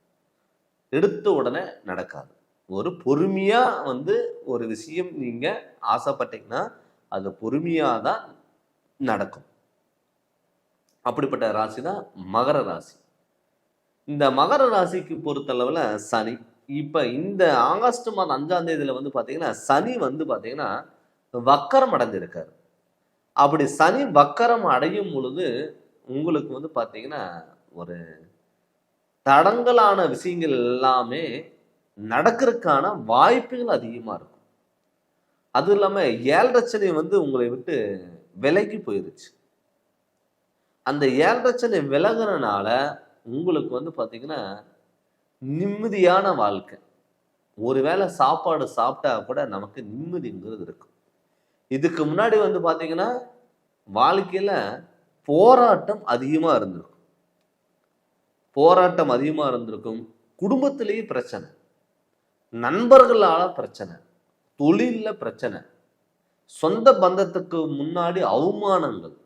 எடுத்த உடனே நடக்காது. ஒரு பொறுமையா வந்து ஒரு விஷயம் நீங்க ஆசைப்பட்டீங்கன்னா, அது பொறுமையா தான் நடக்கும். அப்படிப்பட்ட ராசி தான் மகர ராசி. இந்த மகர ராசிக்கு பொறுத்தளவுல சனி. இப்ப இந்த ஆகஸ்ட் மாதம் 5ஆம் தேதியில வந்து பார்த்தீங்கன்னா, சனி வந்து பார்த்தீங்கன்னா, வக்கரம் அடைஞ்சிருக்காரு. அப்படி சனி வக்கரம் அடையும் பொழுது, உங்களுக்கு வந்து பார்த்தீங்கன்னா, ஒரு தடங்கலான விஷயங்கள் எல்லாமே நடக்கறதுக்கான வாய்ப்புகள் அதிகமா இருக்கும். அதுவும் இல்லாம 7 சனி வந்து உங்களை விட்டு விலகி போயிருச்சு. அந்த 7 சனி விலகுனனால, உங்களுக்கு வந்து பார்த்தீங்கன்னா, நிம்மதியான வாழ்க்கை. ஒரு வேளை சாப்பாடு சாப்பிட்டா கூட நமக்கு நிம்மதிங்கிறது இருக்கும். இதுக்கு முன்னாடி வந்து பார்த்தீங்கன்னா, வாழ்க்கையில போராட்டம் அதிகமா இருந்திருக்கும். போராட்டம் அதிகமா இருந்திருக்கும். குடும்பத்திலேயே பிரச்சனை. நண்பர்களால பிரச்சனை. தொழில்ல பிரச்சனை. சொந்த பந்தத்துக்கு முன்னாடி அவமானங்கள்.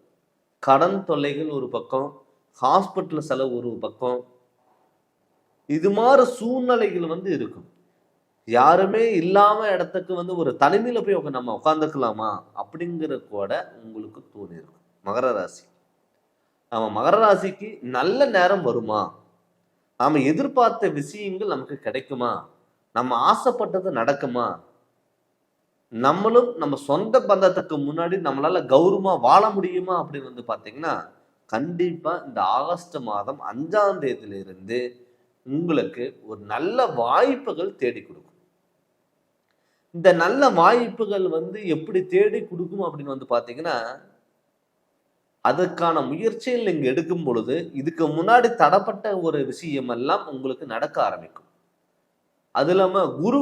கடன் தொல்லைகள் ஒரு பக்கம். ஹாஸ்பிட்டல் செலவு ஒரு பக்கம். இது மாரி சூழ்நிலைகள் வந்து இருக்கும். யாருமே இல்லாம இடத்துக்கு வந்து ஒரு தனிமையில போய் நம்ம உட்காந்துக்கலாமா? அப்படிங்கிற கூட உங்களுக்கு தோணியிருக்கும். மகர ராசி. நம்ம மகர ராசிக்கு நல்ல நேரம் வருமா? நாம எதிர்பார்த்த விஷயங்கள் நமக்கு கிடைக்குமா? நம்ம ஆசைப்பட்டது நடக்குமா? நம்மளும் நம்ம சொந்த பந்தத்துக்கு முன்னாடி நம்மளால கௌரவமா வாழ முடியுமா? அப்படின்னு வந்து பார்த்தீங்கன்னா, கண்டிப்பா இந்த ஆகஸ்ட் மாதம் 5ஆம் தேதியிலிருந்து உங்களுக்கு ஒரு நல்ல வாய்ப்புகள் தேடி கொடுக்கும். இந்த நல்ல வாய்ப்புகள் வந்து எப்படி தேடி குடுக்கும் அப்படின்னு வந்து பார்த்தீங்கன்னா, அதுக்கான முயற்சிகள் நீங்க எடுக்கும் பொழுது, இதுக்கு முன்னாடி தடப்பட்ட ஒரு விஷயம் எல்லாம் உங்களுக்கு நடக்க ஆரம்பிக்கும். அது இல்லாம குரு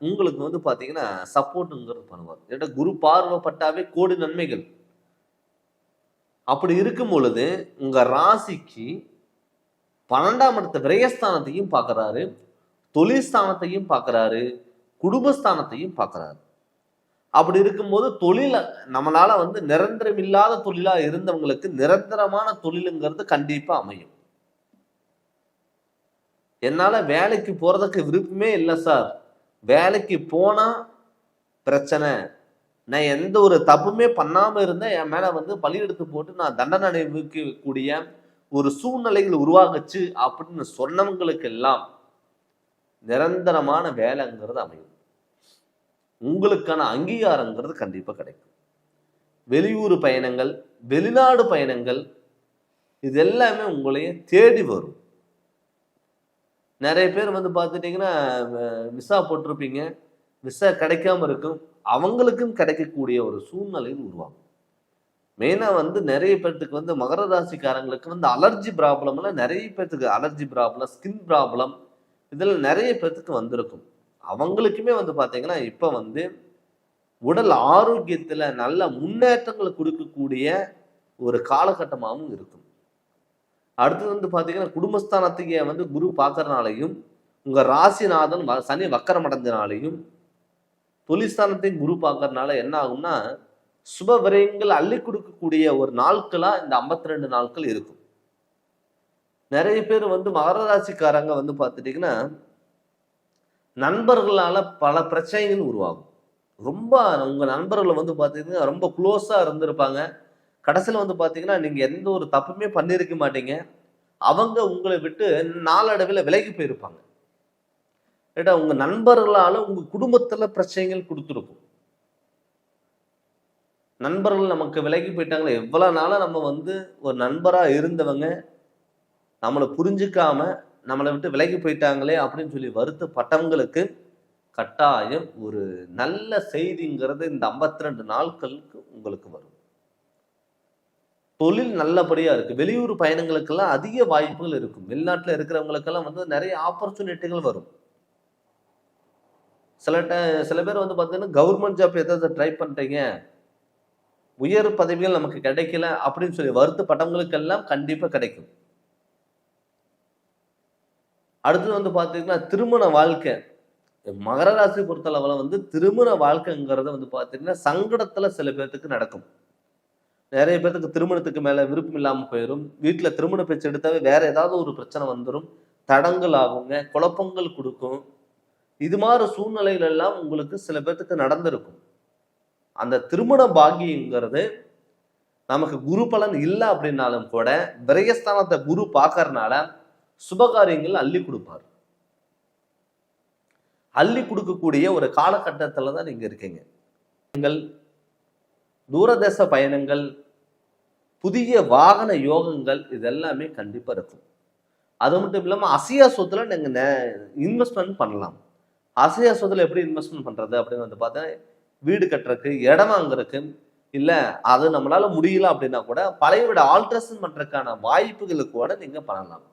உங்களுக்கு வந்து பார்த்தீங்கன்னா, சப்போர்ட்ங்கிறது பண்ணுவார். ஏன்னா குரு பார்வை பட்டாவே கோடி நன்மைகள். அப்படி இருக்கும் பொழுது, உங்க ராசிக்கு 12ஆம் இடத்த விரயஸ்தானத்தையும் பார்க்குறாரு, தொழில் ஸ்தானத்தையும் பார்க்குறாரு, குடும்பஸ்தானத்தையும் பார்க்குறாரு. அப்படி இருக்கும்போது தொழில நம்மளால வந்து நிரந்தரம் இல்லாத தொழிலா இருந்தவங்களுக்கு நிரந்தரமான தொழிலுங்கிறது கண்டிப்பா அமையும். என்னால வேலைக்கு போறதுக்கு விருப்பமே இல்ல சார். வேலைக்கு போனா பிரச்சனை. நான் எந்த ஒரு தப்புமே பண்ணாம இருந்தேன். என் மேல வந்து பழி எடுத்து போட்டு நான் தண்டனை அனுபவிக்கக்கூடிய ஒரு சூழ்நிலைகள் உருவாகுச்சு அப்படின்னு சொன்னவங்களுக்கு எல்லாம் நிரந்தரமான வேலைங்கிறது அமையும். உங்களுக்கான அங்கீகாரங்கிறது கண்டிப்பா கிடைக்கும். வெளியூர் பயணங்கள், வெளிநாடு பயணங்கள் இது எல்லாமே உங்களையே தேடி வரும். நிறைய பேர் வந்து பார்த்துட்டீங்கன்னா, விசா போட்டிருப்பீங்க. விசா கிடைக்காம இருக்கும். அவங்களுக்கும் கிடைக்கக்கூடிய ஒரு சூழ்நிலை உருவாகும். மெயினா வந்து நிறைய பேத்துக்கு வந்து மகர ராசிக்காரங்களுக்கு வந்து அலர்ஜி ப்ராப்ளம்லாம் நிறைய பேத்துக்கு அலர்ஜி ப்ராப்ளம், ஸ்கின் ப்ராப்ளம் இதெல்லாம் நிறைய பேத்துக்கு வந்திருக்கும். அவங்களுக்குமே வந்து பார்த்தீங்கன்னா, இப்ப வந்து உடல் ஆரோக்கியத்துல நல்ல முன்னேற்றங்கள் கொடுக்கக்கூடிய ஒரு காலகட்டமாகவும் இருக்கும். அடுத்தது வந்து பார்த்தீங்கன்னா, குடும்பஸ்தானத்தையே வந்து குரு பார்க்கறனாலையும், உங்க ராசிநாதன் சனி வக்கரம் அடைஞ்சனாலையும், தொழில்ஸ்தானத்தையும் குரு பார்க்கறனால என்ன ஆகும்னா, சுப விரயங்கள் அள்ளி கொடுக்கக்கூடிய ஒரு நாட்களா இந்த 52 நாட்கள் இருக்கும். நிறைய பேர் வந்து மகர ராசிக்காரங்க வந்து பார்த்துட்டீங்கன்னா, நண்பர்களால பல பிரச்சனைகள் உருவாகும். ரொம்ப உங்க நண்பர்கள் வந்து பார்த்தீங்கன்னா, ரொம்ப குளோஸா இருந்திருப்பாங்க. கடைசியில வந்து பார்த்தீங்கன்னா, நீங்க எந்த ஒரு தப்புமே பண்ணியிருக்க மாட்டீங்க. அவங்க உங்கள விட்டு நாளடைவில விலகி போயிருப்பாங்க. ஏட்டா உங்க நண்பர்களால உங்க குடும்பத்துல பிரச்சனைகள் குடுத்துருக்கும். நண்பர்கள் நமக்கு விலகி போயிட்டாங்களே, எவ்வளவு நாளா நம்ம வந்து ஒரு நண்பரா இருந்தவங்க, நம்மள புரிஞ்சுக்காம நம்மள விட்டு விலகி போயிட்டாங்களே அப்படின்னு சொல்லி வருத்தப்பட்டவங்களுக்கு, கட்டாயம் ஒரு நல்ல செய்திங்கிறது இந்த 52 நாட்களுக்கு உங்களுக்கு வரும். தொழில் நல்லபடியா இருக்கு. வெளியூர் பயணங்களுக்கெல்லாம் அதிக வாய்ப்புகள் இருக்கும். வெளிநாட்டுல இருக்கிறவங்களுக்கெல்லாம் வந்து நிறைய ஆப்பர்ச்சுனிட்டிகள் வரும். சில பேர் வந்து பார்த்தீங்கன்னா, கவர்மெண்ட் ஜாப் ஏதாவது ட்ரை பண்றீங்க. உயர் பதவிகள் நமக்கு கிடைக்கல அப்படின்னு சொல்லி வருத்தப்பட்டவங்களுக்கெல்லாம் கண்டிப்பா கிடைக்கும். அடுத்தது வந்து பார்த்தீங்கன்னா, திருமண வாழ்க்கை. மகர ராசி பொறுத்தளவுல வந்து திருமண வாழ்க்கைங்கிறது வந்து பார்த்தீங்கன்னா, சங்கடத்துல சில பேத்துக்கு நடக்கும். நெறைய பேத்துக்கு திருமணத்துக்கு மேல விருப்பம் இல்லாம போயிரும். வீட்ல திருமண பேச்சு எடுத்தாவே வேற ஏதாவது ஒரு பிரச்சனை வந்துரும். தடங்கல் ஆகுங்க, குழப்பங்கள் குடுக்கும். இது மாரி சூழ்நிலைகள் எல்லாம் உங்களுக்கு சில பேத்துக்கு நடந்திருக்கும். அந்த திருமண பாக்கியங்கிறது நமக்கு குரு பலன் இல்ல அப்படின்னாலும் கூட, விரயஸ்தானத்த குரு பார்க்கறனால சுபகாரியங்கள் அள்ளி குடுப்பார். அள்ளி குடுக்கக்கூடிய ஒரு காலகட்டத்துல தான் நீங்க இருக்கீங்க. நீங்கள் தூரதேச பயணங்கள், புதிய வாகன யோகங்கள் இதெல்லாமே கண்டிப்பா இருக்கும். அது மட்டும் இல்லாம அசையா சொத்துல நீங்க இன்வெஸ்ட்மென்ட் பண்ணலாம். அசையா சொத்துல எப்படி இன்வெஸ்ட்மென்ட் பண்றது அப்படின்னு வந்து பார்த்தா, வீடு கட்டுறதுக்கு, இடம் வாங்குறதுக்கு, இல்ல அது நம்மளால முடியல அப்படின்னா கூட பழைய வீட ஆல்ட்ரேஷன் பண்றதுக்கான வாய்ப்புகளை கூட நீங்க பண்ணலாம்.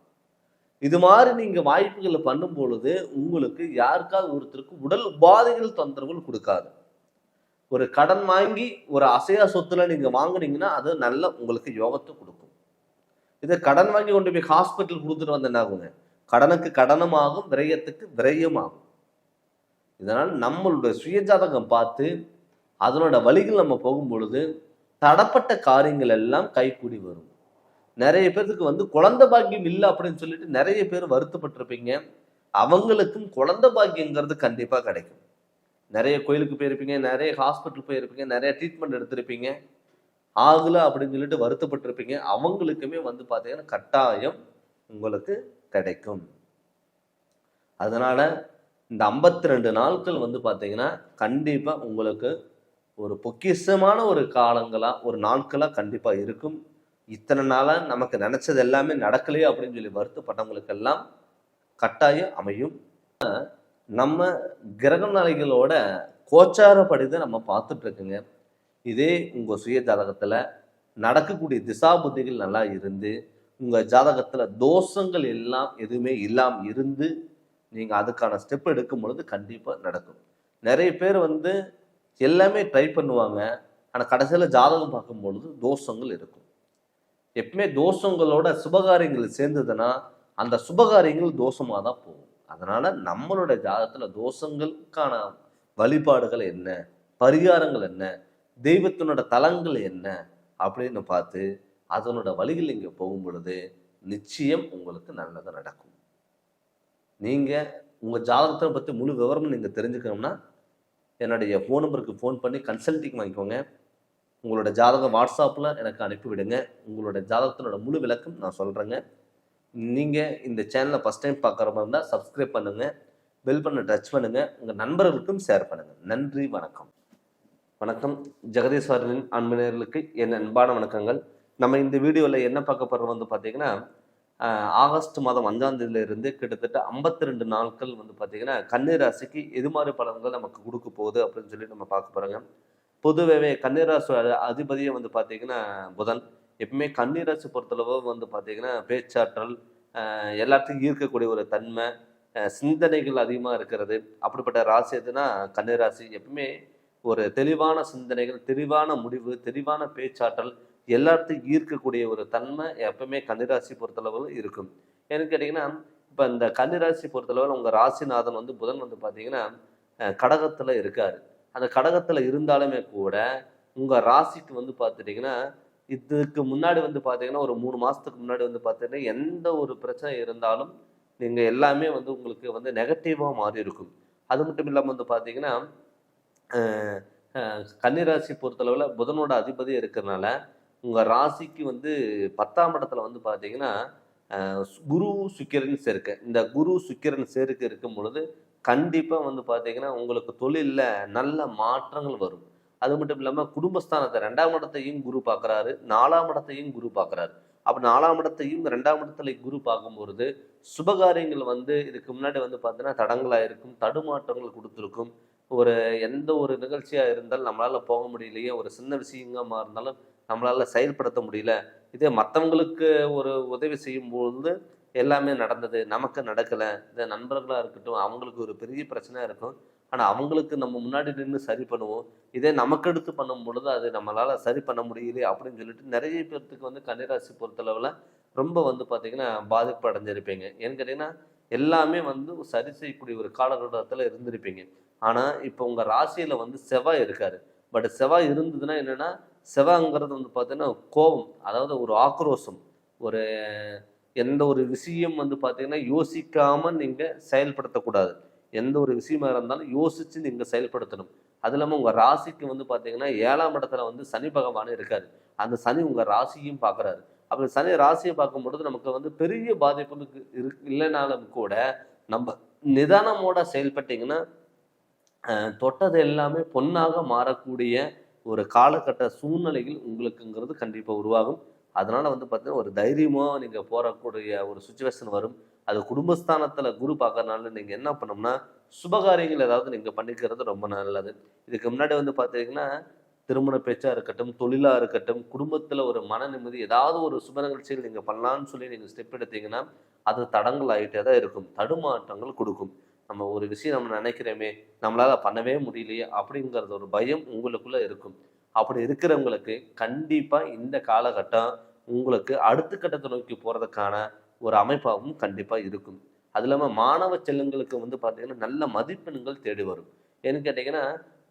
இது மாதிரி நீங்க வாய்ப்புகளை பண்ணும் பொழுது உங்களுக்கு யாருக்காவது ஒருத்தருக்கு உடல் உபாதைகள் தொந்தரவுகள் கொடுக்காது. ஒரு கடன் வாங்கி ஒரு அசையா சொத்துல நீங்க வாங்குனீங்கன்னா அது நல்ல உங்களுக்கு யோகத்தை கொடுக்கும். இதை கடன் வாங்கி கொண்டு போய் ஹாஸ்பிட்டல் கொடுத்துட்டு வந்து என்ன ஆகுங்க, கடனுக்கு கடனும் ஆகும், விரயத்துக்கு விரயம் ஆகும். இதனால் நம்மளுடைய சுயஜாதகம் பார்த்து அதனோட வழிகள் நம்ம போகும் பொழுது தடப்பட்ட காரியங்கள் எல்லாம் கைகூடி வரும். நிறைய பேருக்கு வந்து குழந்தை பாக்கியம் இல்லை அப்படின்னு சொல்லிட்டு நிறைய பேர் வருத்தப்பட்டிருப்பீங்க. அவங்களுக்கும் குழந்தை பாக்கியங்கிறது கண்டிப்பா கிடைக்கும். நிறைய கோயிலுக்கு போயிருப்பீங்க, நிறைய ஹாஸ்பிட்டல் போயிருப்பீங்க, நிறைய ட்ரீட்மெண்ட் எடுத்திருப்பீங்க, ஆகல அப்படின்னு சொல்லிட்டு வருத்தப்பட்டிருப்பீங்க. அவங்களுக்குமே வந்து பார்த்தீங்கன்னா கட்டாயம் உங்களுக்கு கிடைக்கும். அதனால இந்த 52 நாட்கள் வந்து பார்த்தீங்கன்னா கண்டிப்பா உங்களுக்கு ஒரு பொக்கிஷமான ஒரு காலங்களா, ஒரு நாட்களா கண்டிப்பா இருக்கும். இத்தனை நாளா நமக்கு நினைச்சது எல்லாமே நடக்கலையே அப்படின்னு சொல்லி வருத்தப்பட்டவங்களுக்கெல்லாம் கட்டாயம் அமையும். நம்ம கிரக நிலைகளோட கோச்சாரப்படிதான் நம்ம பார்த்துட்டு இருக்குங்க. இதே உங்க சுய ஜாதகத்துல நடக்கக்கூடிய திசா புத்திகள் நல்லா இருந்து, உங்க ஜாதகத்துல தோஷங்கள் எல்லாம் எதுவுமே இல்லாம இருந்து, நீங்க அதுக்கான ஸ்டெப் எடுக்கும் பொழுது கண்டிப்பா நடக்கும். நிறைய பேர் வந்து எல்லாமே ட்ரை பண்ணுவாங்க. ஆனா கடைசியில ஜாதகம் பார்க்கும் பொழுது தோஷங்கள் இருக்கும். எப்பவுமே தோஷங்களோட சுபகாரியங்கள் சேர்ந்ததுன்னா அந்த சுபகாரியங்கள் தோஷமா தான் போகும். அதனால நம்மளுடைய ஜாதகத்துல தோஷங்களுக்கான வழிபாடுகள் என்ன, பரிகாரங்கள் என்ன, தெய்வத்தினோட தலங்கள் என்ன அப்படின்னு பார்த்து அதனோட வழிகள் இங்க போகும் பொழுது நிச்சயம் உங்களுக்கு நல்லது நடக்கும். நீங்க உங்க ஜாதகத்தை பத்தி முழு விவரமும் நீங்க தெரிஞ்சுக்கணும்னா என்னுடைய ஃபோன் நம்பருக்கு ஃபோன் பண்ணி கன்சல்டிங் வாங்கிக்கோங்க. உங்களோட ஜாதகம் வாட்ஸ்அப்பில் எனக்கு அனுப்பிவிடுங்க. உங்களோட ஜாதகத்தினோட முழு விளக்கம் நான் சொல்கிறேங்க. நீங்கள் இந்த சேனலை ஃபஸ்ட் டைம் பார்க்குற மாதிரி இருந்தால் சப்ஸ்கிரைப் பண்ணுங்கள், பெல் பண்ண டச் பண்ணுங்கள், உங்கள் நண்பர்களுக்கும் ஷேர் பண்ணுங்கள். நன்றி, வணக்கம். வணக்கம். ஜெகதீஸ்வரனின் அன்பர்களுக்கு என் அன்பான வணக்கங்கள். நம்ம இந்த வீடியோவில் என்ன பார்க்க போகிறோம் வந்து பார்த்தீங்கன்னா, ஆகஸ்ட் மாதம் 5ஆம் தேதியிலிருந்து கிட்டத்தட்ட 52 நாட்கள் வந்து பார்த்தீங்கன்னா கன்னி ராசிக்கு எது மாதிரி பலன்கள் நமக்கு கொடுக்க போகுது அப்படின்னு சொல்லி நம்ம பார்க்க போகிறோங்க. பொதுவாகவே கன்னிராசி அதிபதியை வந்து பார்த்தீங்கன்னா புதன். எப்பவுமே கன்னிராசி பொறுத்தளவு வந்து பார்த்தீங்கன்னா பேச்சாற்றல், எல்லாத்தையும் ஈர்க்கக்கூடிய ஒரு தன்மை, சிந்தனைகள் அதிகமாக இருக்கிறது. அப்படிப்பட்ட ராசி எதுனா கன்னிராசி. எப்பவுமே ஒரு தெளிவான சிந்தனைகள், தெளிவான முடிவு, தெளிவான பேச்சாற்றல், எல்லாத்தையும் ஈர்க்கக்கூடிய ஒரு தன்மை எப்பவுமே கன்னிராசி பொறுத்தளவில் இருக்கும். ஏன்னு கேட்டிங்கன்னா, இப்போ இந்த கன்னிராசி பொறுத்தளவில் உங்கள் ராசிநாதன் வந்து புதன் வந்து பார்த்தீங்கன்னா கடகத்தில் இருக்கார். அந்த கடகத்தில் இருந்தாலுமே கூட உங்கள் ராசிக்கு வந்து பார்த்துட்டிங்கன்னா இதுக்கு முன்னாடி வந்து பார்த்தீங்கன்னா ஒரு 3 மாதத்துக்கு முன்னாடி வந்து பார்த்தீங்கன்னா எந்த ஒரு பிரச்சனை இருந்தாலும் நீங்கள் எல்லாமே வந்து உங்களுக்கு வந்து நெகட்டிவாக மாறி இருக்கும். அது மட்டும் இல்லாமல் வந்து பார்த்தீங்கன்னா கன்னிராசி பொறுத்தளவில் புதனோட அதிபதி இருக்கிறதுனால உங்கள் ராசிக்கு வந்து 10ஆம் இடத்துல வந்து பார்த்தீங்கன்னா குரு சுக்கிரன் சேர்க்கை. இந்த குரு சுக்கிரன் சேர்க்கை இருக்கும் பொழுது கண்டிப்பாக வந்து பார்த்தீங்கன்னா உங்களுக்கு தொழிலில் நல்ல மாற்றங்கள் வரும். அது மட்டும் இல்லாமல் குடும்பஸ்தானத்தை 2ஆம் இடத்தையும் குரு பார்க்குறாரு, 4ஆம் இடத்தையும் குரு பார்க்குறாரு. அப்போ 4ஆம் இடத்தையும் 2ஆம் இடத்துல குரு பார்க்கும்பொழுது சுபகாரியங்கள் வந்து இதுக்கு முன்னாடி வந்து பார்த்தீங்கன்னா தடங்களாக இருக்கும், தடுமாற்றங்கள் கொடுத்துருக்கும். ஒரு எந்த ஒரு நிகழ்ச்சியாக இருந்தாலும் நம்மளால் போக முடியலையே, ஒரு சின்ன விஷயங்கமாக இருந்தாலும் நம்மளால் செயல்படுத்த முடியல. இதே மற்றவங்களுக்கு ஒரு உதவி செய்யும்பொழுது எல்லாமே நடந்தது, நமக்கு நடக்கலை. இந்த நண்பர்களாக இருக்கட்டும் அவங்களுக்கு ஒரு பெரிய பிரச்சனையாக இருக்கும். ஆனால் அவங்களுக்கு நம்ம முன்னாடி நின்று சரி பண்ணுவோம். இதே நமக்கு எடுத்து பண்ணும் பொழுது அது நம்மளால் சரி பண்ண முடியலையே அப்படின்னு சொல்லிட்டு நிறைய பேர்த்துக்கு வந்து கன்னிராசி பொறுத்தளவில் ரொம்ப வந்து பார்த்திங்கன்னா பாதிப்பு அடைஞ்சிருப்பீங்க. ஏன்னு கேட்டிங்கன்னா எல்லாமே வந்து சரி செய்யக்கூடிய ஒரு காலகட்டத்தில் இருந்திருப்பீங்க. ஆனால் இப்போ உங்கள் ராசியில் வந்து செவ்வாய் இருக்கார். பட் செவ்வாய் இருந்ததுன்னா என்னென்னா, செவ்வாய்ங்கிறது வந்து பார்த்தீங்கன்னா கோபம், அதாவது ஒரு ஆக்ரோஷம், ஒரு எந்த ஒரு விஷயம் வந்து பார்த்தீங்கன்னா யோசிக்காமல் நீங்கள் செயல்படுத்தக்கூடாது. எந்த ஒரு விஷயமா இருந்தாலும் யோசித்து நீங்கள் செயல்படுத்தணும். அது இல்லாமல் உங்கள் ராசிக்கு வந்து பார்த்தீங்கன்னா 7ஆம் இடத்துல வந்து சனி பகவான் இருக்கார். அந்த சனி உங்கள் ராசியும் பார்க்குறாரு. அப்படி சனி ராசியை பார்க்கும்பொழுது நமக்கு வந்து பெரிய பாதிப்புக்கு இல்லைனாலும் கூட நம்ம நிதானமோட செயல்பட்டீங்கன்னா தொட்டது எல்லாமே பொன்னாக மாறக்கூடிய ஒரு காலகட்ட சூழ்நிலைகள் உங்களுக்குங்கிறது கண்டிப்பாக உருவாகும். அதனால் வந்து பார்த்தீங்கன்னா ஒரு தைரியமாக நீங்கள் போகக்கூடிய ஒரு சுச்சுவேஷன் வரும். அது குடும்பஸ்தானத்தில் குரு பார்க்கறனால நீங்கள் என்ன பண்ணோம்னா சுபகாரியங்கள் ஏதாவது நீங்கள் பண்ணிக்கிறது ரொம்ப நல்லது. இதுக்கு முன்னாடி வந்து பார்த்தீங்கன்னா திருமண பேச்சாக இருக்கட்டும், தொழிலாக இருக்கட்டும், குடும்பத்தில் ஒரு மன நிம்மதி ஏதாவது ஒரு சுப நிகழ்ச்சிகள் நீங்கள் பண்ணலான்னு சொல்லி நீங்கள் ஸ்டெப் எடுத்தீங்கன்னா அது தடங்கள் ஆகிட்டே தான் இருக்கும். தடுமாற்றங்கள் கொடுக்கும். நம்ம ஒரு விஷயம் நம்ம நினைக்கிறோமே, நம்மளால் பண்ணவே முடியலையே அப்படிங்கிறது ஒரு பயம் உங்களுக்குள்ளே இருக்கும். அப்படி இருக்கிறவங்களுக்கு கண்டிப்பாக இந்த காலகட்டம் உங்களுக்கு அடுத்த கட்டத்தை நோக்கி போகிறதுக்கான ஒரு அமைப்பாகவும் கண்டிப்பாக இருக்கும். அது இல்லாமல் மாணவ செல்லுங்களுக்கு வந்து பார்த்தீங்கன்னா நல்ல மதிப்பெண்கள் தேடி வரும். ஏன்னு கேட்டிங்கன்னா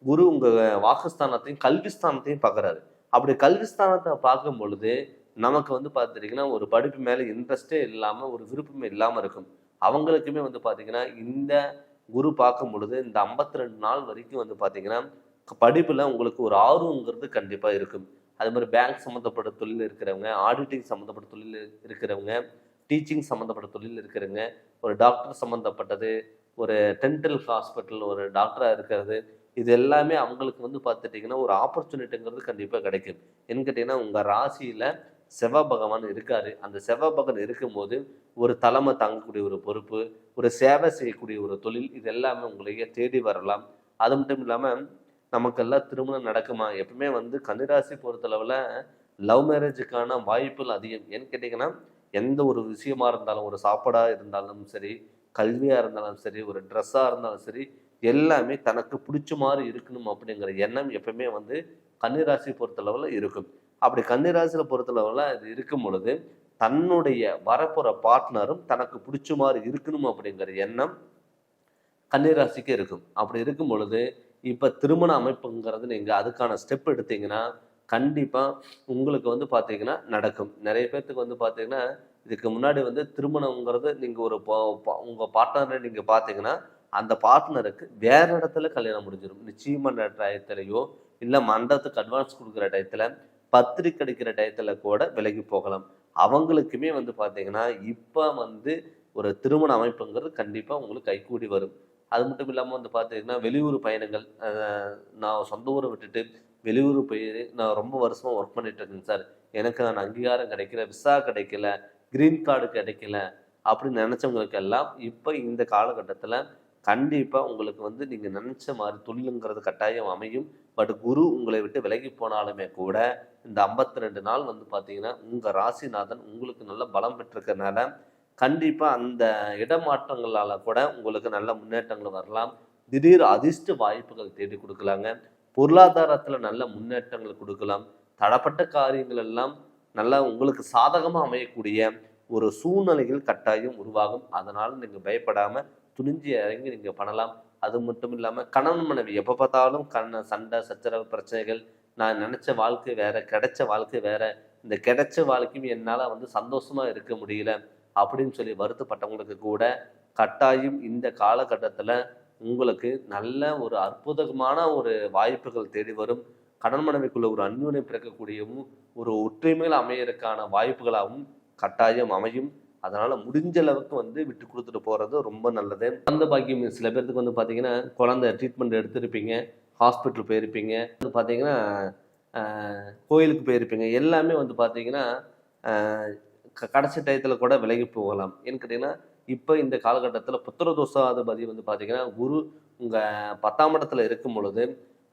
குரு உங்கள் வாக்குஸ்தானத்தையும் கல்விஸ்தானத்தையும் பார்க்குறாரு. அப்படி கல்விஸ்தானத்தை பார்க்கும் பொழுது நமக்கு வந்து பார்த்துட்டிங்கன்னா ஒரு படிப்பு மேலே இன்ட்ரெஸ்டே இல்லாமல் ஒரு விருப்பமே இல்லாமல் இருக்கும். அவங்களுக்குமே வந்து பார்த்தீங்கன்னா இந்த குரு பார்க்கும் பொழுது இந்த 52 நாள் வரைக்கும் வந்து பார்த்தீங்கன்னா படிப்பில் உங்களுக்கு ஒரு ஆர்வங்கிறது கண்டிப்பாக இருக்கும். அது மாதிரி பேங்க் சம்மந்தப்பட்ட தொழில் இருக்கிறவங்க, ஆடிட்டிங் சம்மந்தப்பட்ட தொழில் இருக்கிறவங்க, டீச்சிங் சம்மந்தப்பட்ட தொழில் இருக்கிறவங்க, ஒரு டாக்டர் சம்மந்தப்பட்டது, ஒரு டென்டல் ஹாஸ்பிட்டல் ஒரு டாக்டராக இருக்கிறது, இது எல்லாமே அவங்களுக்கு வந்து பார்த்துட்டிங்கன்னா ஒரு ஆப்பர்ச்சுனிட்டிங்கிறது கண்டிப்பாக கிடைக்கும். என்னன்னு கேட்டிங்கன்னா உங்கள் ராசியில் செவ்வாய் பகவான் இருக்காரு. அந்த செவ்வாய் பகவான் இருக்கும்போது ஒரு தலைமை தாங்கக்கூடிய ஒரு பொறுப்பு, ஒரு சேவை செய்யக்கூடிய ஒரு தொழில், இது எல்லாமே உங்களையே தேடி வரலாம். அது மட்டும் இல்லாமல் நமக்கெல்லாம் திருமணம் நடக்குமா? எப்பவுமே வந்து கன்னிராசி பொறுத்தளவில் லவ் மேரேஜுக்கான வாய்ப்புகள் அதிகம். ஏன்னு கேட்டிங்கன்னா எந்த ஒரு விஷயமா இருந்தாலும், ஒரு சாப்பாடாக இருந்தாலும் சரி, கல்வியாக இருந்தாலும் சரி, ஒரு ட்ரெஸ்ஸாக இருந்தாலும் சரி, எல்லாமே தனக்கு பிடிச்ச மாதிரி இருக்கணும் அப்படிங்கிற எண்ணம் எப்பவுமே வந்து கன்னிராசி பொறுத்தளவில் இருக்கும். அப்படி கன்னிராசியில் பொறுத்தளவில் இது இருக்கும் பொழுது தன்னுடைய வரப்போகிற பார்ட்னரும் தனக்கு பிடிச்ச மாதிரி இருக்கணும் அப்படிங்கிற எண்ணம் கன்னிராசிக்கு இருக்கும். அப்படி இருக்கும் பொழுது இப்போ திருமண அமைப்புங்கிறது நீங்கள் அதுக்கான ஸ்டெப் எடுத்தீங்கன்னா கண்டிப்பாக உங்களுக்கு வந்து பார்த்தீங்கன்னா நடக்கும். நிறைய பேர்த்துக்கு வந்து பார்த்தீங்கன்னா இதுக்கு முன்னாடி வந்து திருமணங்கிறது நீங்கள் ஒரு உங்கள் பார்ட்னரை நீங்கள் பார்த்தீங்கன்னா அந்த பார்ட்னருக்கு வேறு இடத்துல கல்யாணம் முடிஞ்சிடும். நிச்சயமான டயத்துலையோ இல்லை மண்டபத்துக்கு அட்வான்ஸ் கொடுக்குற டயத்தில் பத்திரிக்கை அடிக்கிற டயத்தில் கூட விலகி போகலாம். அவங்களுக்குமே வந்து பார்த்தீங்கன்னா இப்போ வந்து ஒரு திருமண அமைப்புங்கிறது கண்டிப்பாக உங்களுக்கு கைகூடி வரும். அது மட்டும் இல்லாமல் வந்து பார்த்தீங்கன்னா வெளியூர் பயணங்கள், நான் சொந்த ஊரை விட்டுட்டு வெளியூர் போய் நான் ரொம்ப வருஷமாக ஒர்க் பண்ணிட்டு இருக்கேங்க சார், எனக்கு நான் அங்கீகாரம் கிடைக்கல, விசா கிடைக்கல, க்ரீன் கார்டு கிடைக்கல அப்படின்னு நினச்சவங்களுக்கெல்லாம் இப்போ இந்த காலகட்டத்தில் கண்டிப்பாக உங்களுக்கு வந்து நீங்கள் நினச்ச மாதிரி தொழிலுங்கிறது கட்டாயம் அமையும். பட் குரு உங்களை விட்டு விலகி போனாலுமே கூட இந்த 52 நாள் வந்து பார்த்தீங்கன்னா உங்கள் ராசிநாதன் உங்களுக்கு நல்ல பலம் பெற்றிருக்கிறதுனால கண்டிப்பாக அந்த இடமாற்றங்களால் கூட உங்களுக்கு நல்ல முன்னேற்றங்கள் வரலாம். திடீர் அதிர்ஷ்ட வாய்ப்புகள் தேடி கொடுக்கலாங்க. பொருளாதாரத்தில் நல்ல முன்னேற்றங்கள் கொடுக்கலாம். தடப்பட்ட காரியங்கள் எல்லாம் நல்லா உங்களுக்கு சாதகமாக அமையக்கூடிய ஒரு சூழ்நிலைகள் கட்டாயம் உருவாகும். அதனால் நீங்கள் பயப்படாமல் துணிஞ்சு இறங்கி நீங்கள் பண்ணலாம். அது மட்டும் இல்லாமல் கணவன் மனைவி எப்போ பார்த்தாலும் சண்டை சச்சரவு பிரச்சனைகள், நான் நினச்ச வாழ்க்கை வேறு, கிடைச்ச வாழ்க்கை வேறு, இந்த கிடைச்ச வாழ்க்கையும் என்னால் வந்து சந்தோஷமாக இருக்க முடியல அப்படின்னு சொல்லி வருத்தப்பட்டவங்களுக்கு கூட கட்டாயம் இந்த காலகட்டத்தில் உங்களுக்கு நல்ல ஒரு அற்புதமான ஒரு வாய்ப்புகள் தேடி வரும். கணவன் மனைவிக்குள்ள ஒரு அந்யோன்யம் பிறக்கக்கூடியவும் ஒரு ஒற்றுமையில் அமையறதுக்கான வாய்ப்புகளாகவும் கட்டாயம் அமையும். அதனால் முடிஞ்ச அளவுக்கு வந்து விட்டு கொடுத்துட்டு போகிறது ரொம்ப நல்லது. குழந்தை பாக்கியம் சில பேர்த்துக்கு வந்து பார்த்தீங்கன்னா குழந்தை ட்ரீட்மெண்ட் எடுத்திருப்பீங்க, ஹாஸ்பிட்டல் போயிருப்பீங்க, வந்து பார்த்தீங்கன்னா கோயிலுக்கு போயிருப்பீங்க, எல்லாமே வந்து பார்த்தீங்கன்னா கடைசி டயத்தில் கூட விலகி போகலாம். ஏன்னு கேட்டிங்கன்னா இப்போ இந்த காலகட்டத்தில் புத்திரதோஷாதிபதி வந்து பார்த்தீங்கன்னா குரு உங்கள் 10ஆம் இடத்துல இருக்கும் பொழுது,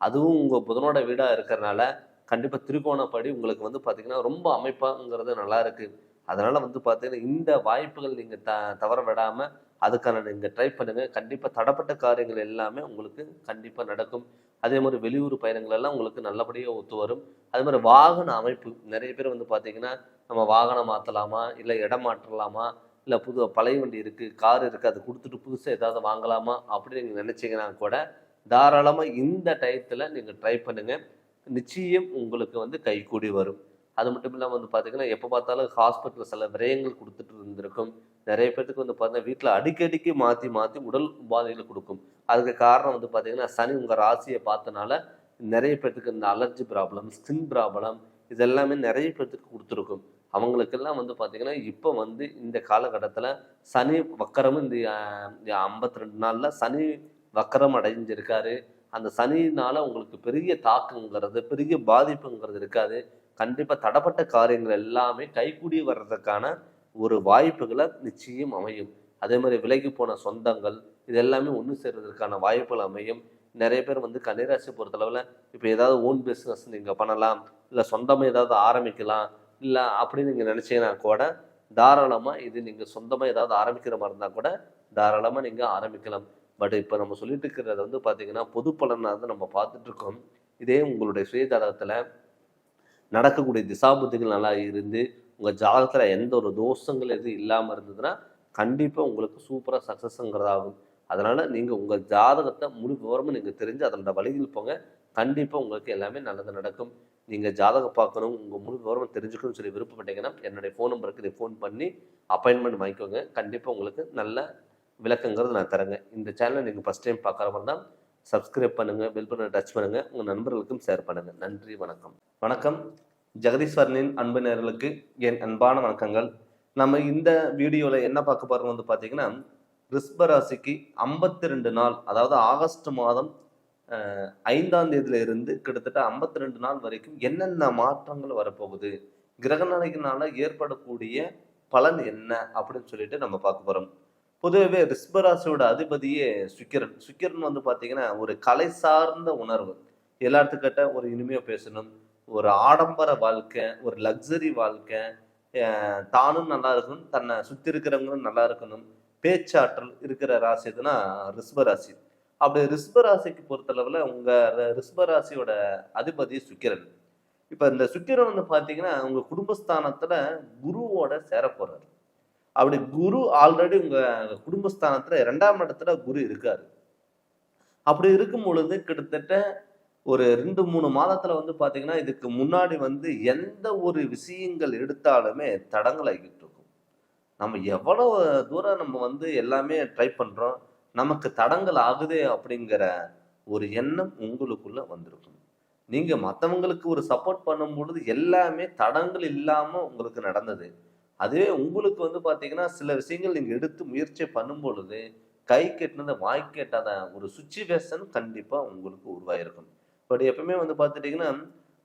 அதுவும் உங்கள் புதனோட வீடாக இருக்கிறனால கண்டிப்பாக திருக்கோணப்படி உங்களுக்கு வந்து பார்த்தீங்கன்னா ரொம்ப அமைப்பாங்கிறது நல்லா இருக்குது. அதனால் வந்து பார்த்தீங்கன்னா இந்த வாய்ப்புகள் நீங்கள் தவற விடாமல் அதுக்கான நீங்கள் ட்ரை பண்ணுங்கள். கண்டிப்பாக தடப்பட்ட காரியங்கள் எல்லாமே உங்களுக்கு கண்டிப்பாக நடக்கும். அதே மாதிரி வெளியூர் பயணங்கள் எல்லாம் உங்களுக்கு நல்லபடியாக ஒத்து வரும். அதே மாதிரி வாகன அமைப்பு நிறைய பேர் வந்து பார்த்தீங்கன்னா, நம்ம வாகனம் மாற்றலாமா, இல்லை இடம் மாற்றலாமா, இல்லை பழைய வண்டி இருக்குது, கார் இருக்குது, அதை கொடுத்துட்டு புதுசாக ஏதாவது வாங்கலாமா அப்படின்னு நீங்கள் நினச்சிங்கன்னா கூட தாராளமாக இந்த டயத்தில் நீங்கள் ட்ரை பண்ணுங்கள். நிச்சயம் உங்களுக்கு வந்து கைகூடி வரும். அது மட்டும் இல்லாமல் வந்து பார்த்தீங்கன்னா, எப்போ பார்த்தாலும் ஹாஸ்பிட்டலில் சில விரயங்கள் கொடுத்துட்டு இருந்திருக்கும். நிறைய பேர்த்துக்கு வந்து பார்த்தீங்கன்னா, வீட்டில் அடிக்கடிக்கு மாற்றி மாற்றி உடல் உபாதைகளை கொடுக்கும். அதுக்கு காரணம் வந்து பார்த்தீங்கன்னா, சனி உங்கள் ராசியை பார்த்தனால நிறைய பேர்த்துக்கு இந்த அலர்ஜி ப்ராப்ளம், ஸ்கின் ப்ராப்ளம் இது எல்லாமே நிறைய பேர்த்துக்கு கொடுத்துருக்கும். அவங்களுக்கெல்லாம் வந்து பார்த்தீங்கன்னா, இப்போ வந்து இந்த காலகட்டத்தில் சனி வக்கரமும் இந்த 52 நாளில் சனி வக்கரம் அடைஞ்சிருக்காரு. அந்த சனியினால உங்களுக்கு பெரிய தாக்கங்கிறது, பெரிய பாதிப்புங்கிறது இருக்காது. கண்டிப்பாக தடப்பட்ட காரியங்கள் எல்லாமே கைகூடி வர்றதுக்கான ஒரு வாய்ப்புகளை நிச்சயம் அமையும். அதே மாதிரி விலகி போன சொந்தங்கள் இது எல்லாமே ஒன்று சேர்றதுக்கான வாய்ப்புகள் அமையும். நிறைய பேர் வந்து கன்னிராசி பொறுத்தளவில் இப்போ ஏதாவது ஓன் பிஸ்னஸ் நீங்கள் பண்ணலாம், இல்லை சொந்தமாக ஏதாவது ஆரம்பிக்கலாம், இல்லை அப்படின்னு நீங்கள் நினச்சிங்கன்னா கூட தாராளமாக இது நீங்கள் சொந்தமாக ஏதாவது ஆரம்பிக்கிற மாதிரி இருந்தால் கூட தாராளமாக நீங்கள் ஆரம்பிக்கலாம். பட் இப்போ நம்ம சொல்லிட்டு இருக்கிறது வந்து பார்த்தீங்கன்னா பொது பலனாக தான் நம்ம பார்த்துட்ருக்கோம். இதே உங்களுடைய சுயஜாதகத்தில் நடக்கக்கூடிய திசாபுத்திகள் நல்லா இருந்து உங்கள் ஜாதகத்தில் எந்த ஒரு தோஷங்கள் எதுவும் இல்லாமல் இருந்ததுன்னா கண்டிப்பாக உங்களுக்கு சூப்பராக சக்ஸஸ்ங்கிறதாகும். அதனால் நீங்கள் உங்கள் ஜாதகத்தை முழு விவரமும் நீங்கள் தெரிஞ்சு அதனோட வழியில் போங்க. கண்டிப்பாக உங்களுக்கு எல்லாமே நல்லது நடக்கும். நீங்கள் ஜாதகம் பார்க்கணும், உங்கள் முழு விவரம் தெரிஞ்சுக்கணும்னு சொல்லி விருப்பப்பட்டீங்கன்னா என்னுடைய ஃபோன் நம்பருக்கு இதை ஃபோன் பண்ணி அப்பாயின்மெண்ட் வாங்கிக்கோங்க. கண்டிப்பாக உங்களுக்கு நல்ல விளக்கங்கிறது நான் தரேங்க. இந்த சேனலை நீங்கள் ஃபஸ்ட் டைம் பார்க்குற மாதிரி தான் சப்ஸ்கிரைப் பண்ணுங்கள், பெல் பட்டனை டச் பண்ணுங்கள், உங்கள் நண்பர்களுக்கும் ஷேர் பண்ணுங்கள். நன்றி, வணக்கம். வணக்கம். ஜெகதீஸ்வரனின் அன்பு நேயர்களுக்கு என் அன்பான வணக்கங்கள். நம்ம இந்த வீடியோவில் என்ன பார்க்க போகிறோம் வந்து பார்த்தீங்கன்னா, ரிஷப ராசிக்கு 52 நாள், அதாவது ஆகஸ்ட் மாதம் 5ஆம் தேதியில இருந்து கிட்டத்தட்ட 52 நாள் வரைக்கும் என்னென்ன மாற்றங்கள் வரப்போகுது, கிரகநாயகனால ஏற்படக்கூடிய பலன் என்ன அப்படின்னு சொல்லிட்டு நம்ம பார்க்க போகிறோம். பொதுவாகவே ரிஷபராசியோட அதிபதியே சுக்கிரன். சுக்கிரன் வந்து பார்த்தீங்கன்னா ஒரு கலை சார்ந்த உணர்வு. எல்லாத்துக்கிட்ட ஒரு இனிமையாக பேசணும், ஒரு ஆடம்பர வாழ்க்கை, ஒரு லக்ஸரி வாழ்க்கை, தானும் நல்லா இருக்கணும், தன்னை சுற்றி இருக்கிறவங்களும் நல்லா இருக்கணும், பேச்சாற்றல் இருக்கிற ராசி எதுனா ரிஷபராசி. அப்படி ரிஷபராசிக்கு பொறுத்தளவில் உங்கள் ரிஷபராசியோட அதிபதி சுக்கிரன். இப்போ இந்த சுக்கிரன் வந்து பார்த்தீங்கன்னா உங்கள் குடும்பஸ்தானத்தில் குருவோட சேர போகிறார். அப்படி குரு ஆல்ரெடி உங்கள் குடும்பஸ்தானத்தில் 2ஆம் இடத்துல குரு இருக்காரு. அப்படி இருக்கும் பொழுது கிட்டத்தட்ட ஒரு 2-3 மாதத்துல வந்து பார்த்தீங்கன்னா இதுக்கு முன்னாடி வந்து எந்த ஒரு விஷயங்கள் எடுத்தாலுமே தடங்கள் ஆகிட்டு இருக்கும். நம்ம எவ்வளோ தூரம் நம்ம வந்து எல்லாமே ட்ரை பண்ணுறோம், நமக்கு தடங்கள் ஆகுதே அப்படிங்கிற ஒரு எண்ணம் உங்களுக்குள்ள வந்திருக்கும். நீங்கள் மற்றவங்களுக்கு ஒரு சப்போர்ட் பண்ணும் பொழுது எல்லாமே தடங்கள் இல்லாமல் உங்களுக்கு நடந்தது. அதுவே உங்களுக்கு வந்து பார்த்தீங்கன்னா சில விஷயங்கள் நீங்கள் எடுத்து முயற்சி பண்ணும் பொழுது கை கெட்டினதை வாய் கேட்டாத ஒரு சுச்சுவேஷன் கண்டிப்பாக உங்களுக்கு உருவாயிருக்கும். பட் எப்பவுமே வந்து பார்த்துட்டிங்கன்னா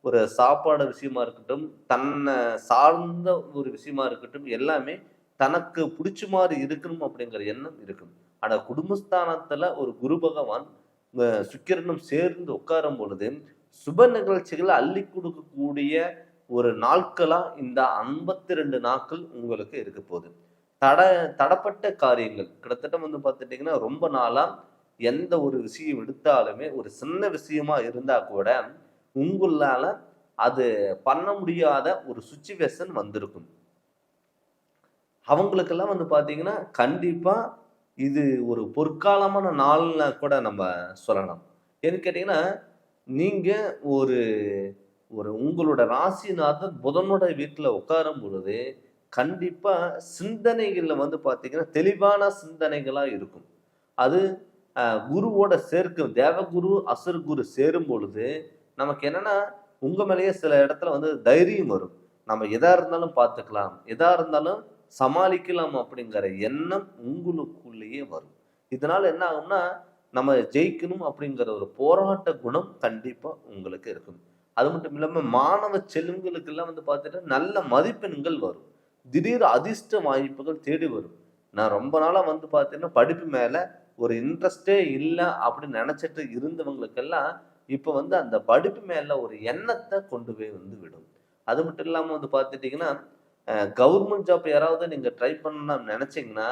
ஒரு சாப்பாடு விஷயமா இருக்கட்டும், தன்னை சார்ந்த ஒரு விஷயமா இருக்கட்டும், எல்லாமே தனக்கு பிடிச்ச மாதிரி இருக்கணும் அப்படிங்கிற எண்ணம் இருக்கும். ஆனால் குடும்பஸ்தானத்தில் ஒரு குரு பகவான் சுக்கிரனும் சேர்ந்து உட்காரும் பொழுது சுப நிகழ்ச்சிகளை அள்ளி கொடுக்கக்கூடிய ஒரு நாட்களா இந்த 52 நாட்கள் உங்களுக்கு இருக்க போகுது. தடப்பட்ட காரியங்கள் கிட்டத்தட்ட வந்து பார்த்துட்டிங்கன்னா ரொம்ப நாளாக எந்த ஒரு விஷயம் எடுத்தாலுமே ஒரு சின்ன விஷயமா இருந்தால் கூட உங்களால் அது பண்ண முடியாத ஒரு சுச்சுவேஷன் வந்திருக்கும். அவங்களுக்கெல்லாம் வந்து பார்த்தீங்கன்னா கண்டிப்பாக இது ஒரு பொற்காலமான நாள்னா கூட நம்ம சொல்லலாம். ஏன்னு கேட்டிங்கன்னா நீங்கள் ஒரு ஒரு உங்களோட ராசிநாதன் புதனோட வீட்டில் உட்காரும் பொழுது கண்டிப்பாக சிந்தனைகளில் வந்து பார்த்தீங்கன்னா தெளிவான சிந்தனைகளாக இருக்கும். அது குருவோட சேர்க்கும், தேவகுரு அசுர் குரு சேரும் பொழுது நமக்கு என்னன்னா உங்கள் மேலேயே சில இடத்துல வந்து தைரியம் வரும். நம்ம எதா இருந்தாலும் பார்த்துக்கலாம், எதா இருந்தாலும் சமாளிக்கலாம் அப்படிங்கிற எண்ணம் உங்களுக்குள்ளேயே வரும். இதனால் என்ன ஆகும்னா நம்ம ஜெயிக்கணும் அப்படிங்கிற ஒரு போராட்ட குணம் கண்டிப்பாக உங்களுக்கு இருக்கும். அது மட்டும் இல்லாமல் மாணவ செல்வங்களுக்கெல்லாம் வந்து பார்த்துட்டு நல்ல மதிப்பெண்கள் வரும். திடீர் அதிர்ஷ்ட வாய்ப்புகள் தேடி வரும். நான் ரொம்ப நாளாக வந்து பார்த்தீங்கன்னா படிப்பு மேலே ஒரு இன்ட்ரெஸ்டே இல்லை அப்படின்னு நினச்சிட்டு இருந்தவங்களுக்கெல்லாம் இப்போ வந்து அந்த படிப்பு மேலே ஒரு எண்ணத்தை கொண்டு போய் வந்து விடும். அது மட்டும் இல்லாமல் வந்து பார்த்துட்டிங்கன்னா கவர்மெண்ட் ஜாப் யாராவது நீங்கள் ட்ரை பண்ணணும்னு நினச்சிங்கன்னா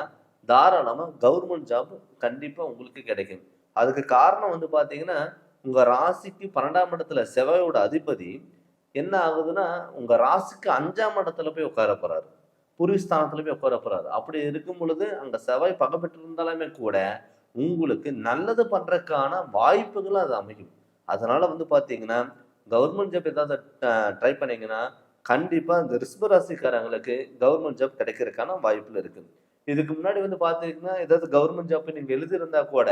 தாராளமாக கவர்மெண்ட் ஜாப் கண்டிப்பாக உங்களுக்கு கிடைக்கும். அதுக்கு காரணம் வந்து பார்த்தீங்கன்னா, உங்கள் ராசிக்கு 12ஆம் இடத்துல செவ்வாயோட அதிபதி என்ன ஆகுதுன்னா, உங்கள் ராசிக்கு 5ஆம் இடத்துல போய் உட்கார போறாரு. பூர்வீஸ்தானத்துல போய் உட்கார போறாரு. அப்படி இருக்கும் பொழுது அங்க செவ்வாய் பகை பெற்றிருந்தாலுமே கூட உங்களுக்கு நல்லது பண்றதுக்கான வாய்ப்புகள் அது அமையும். அதனால வந்து பாத்தீங்கன்னா கவர்மெண்ட் ஜாப் ஏதாவது ட்ரை பண்ணீங்கன்னா கண்டிப்பா இந்த ரிஷப ராசிக்காரங்களுக்கு கவர்மெண்ட் ஜாப் கிடைக்கிறதுக்கான வாய்ப்புகள் இருக்கு. இதுக்கு முன்னாடி வந்து பாத்தீங்கன்னா ஏதாவது கவர்மெண்ட் ஜாப் நீங்க எழுதியிருந்தா கூட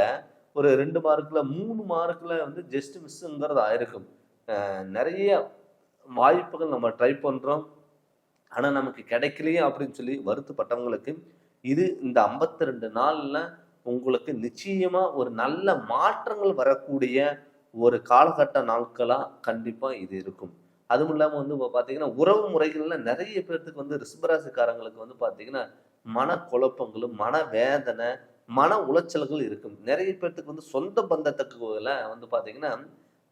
ஒரு 2 மார்க்ல 3 மார்க்ல வந்து ஜஸ்ட் மிஸ்ங்கிறது ஆயிருக்கும். நிறைய வாய்ப்புகள் நம்ம ட்ரை பண்றோம். ஆனா நமக்கு கிடைக்கலையே அப்படின்னு சொல்லி வருத்தப்பட்டவங்களுக்கு இது இந்த 52 நாள்ல உங்களுக்கு நிச்சயமா ஒரு நல்ல மாற்றங்கள் வரக்கூடிய ஒரு காலகட்ட நாட்களா கண்டிப்பா இது இருக்கும். அதுவும் இல்லாம வந்து பாத்தீங்கன்னா உறவு முறைகள்ல நிறைய பேர்த்துக்கு வந்து ரிஷபராசிக்காரங்களுக்கு வந்து பாத்தீங்கன்னா மன குழப்பங்களும் மன வேதனை மன உளைச்சல்கள் இருக்கும். நிறைய பேர்த்துக்கு வந்து சொந்த பந்தத்துக்கு வந்து பாத்தீங்கன்னா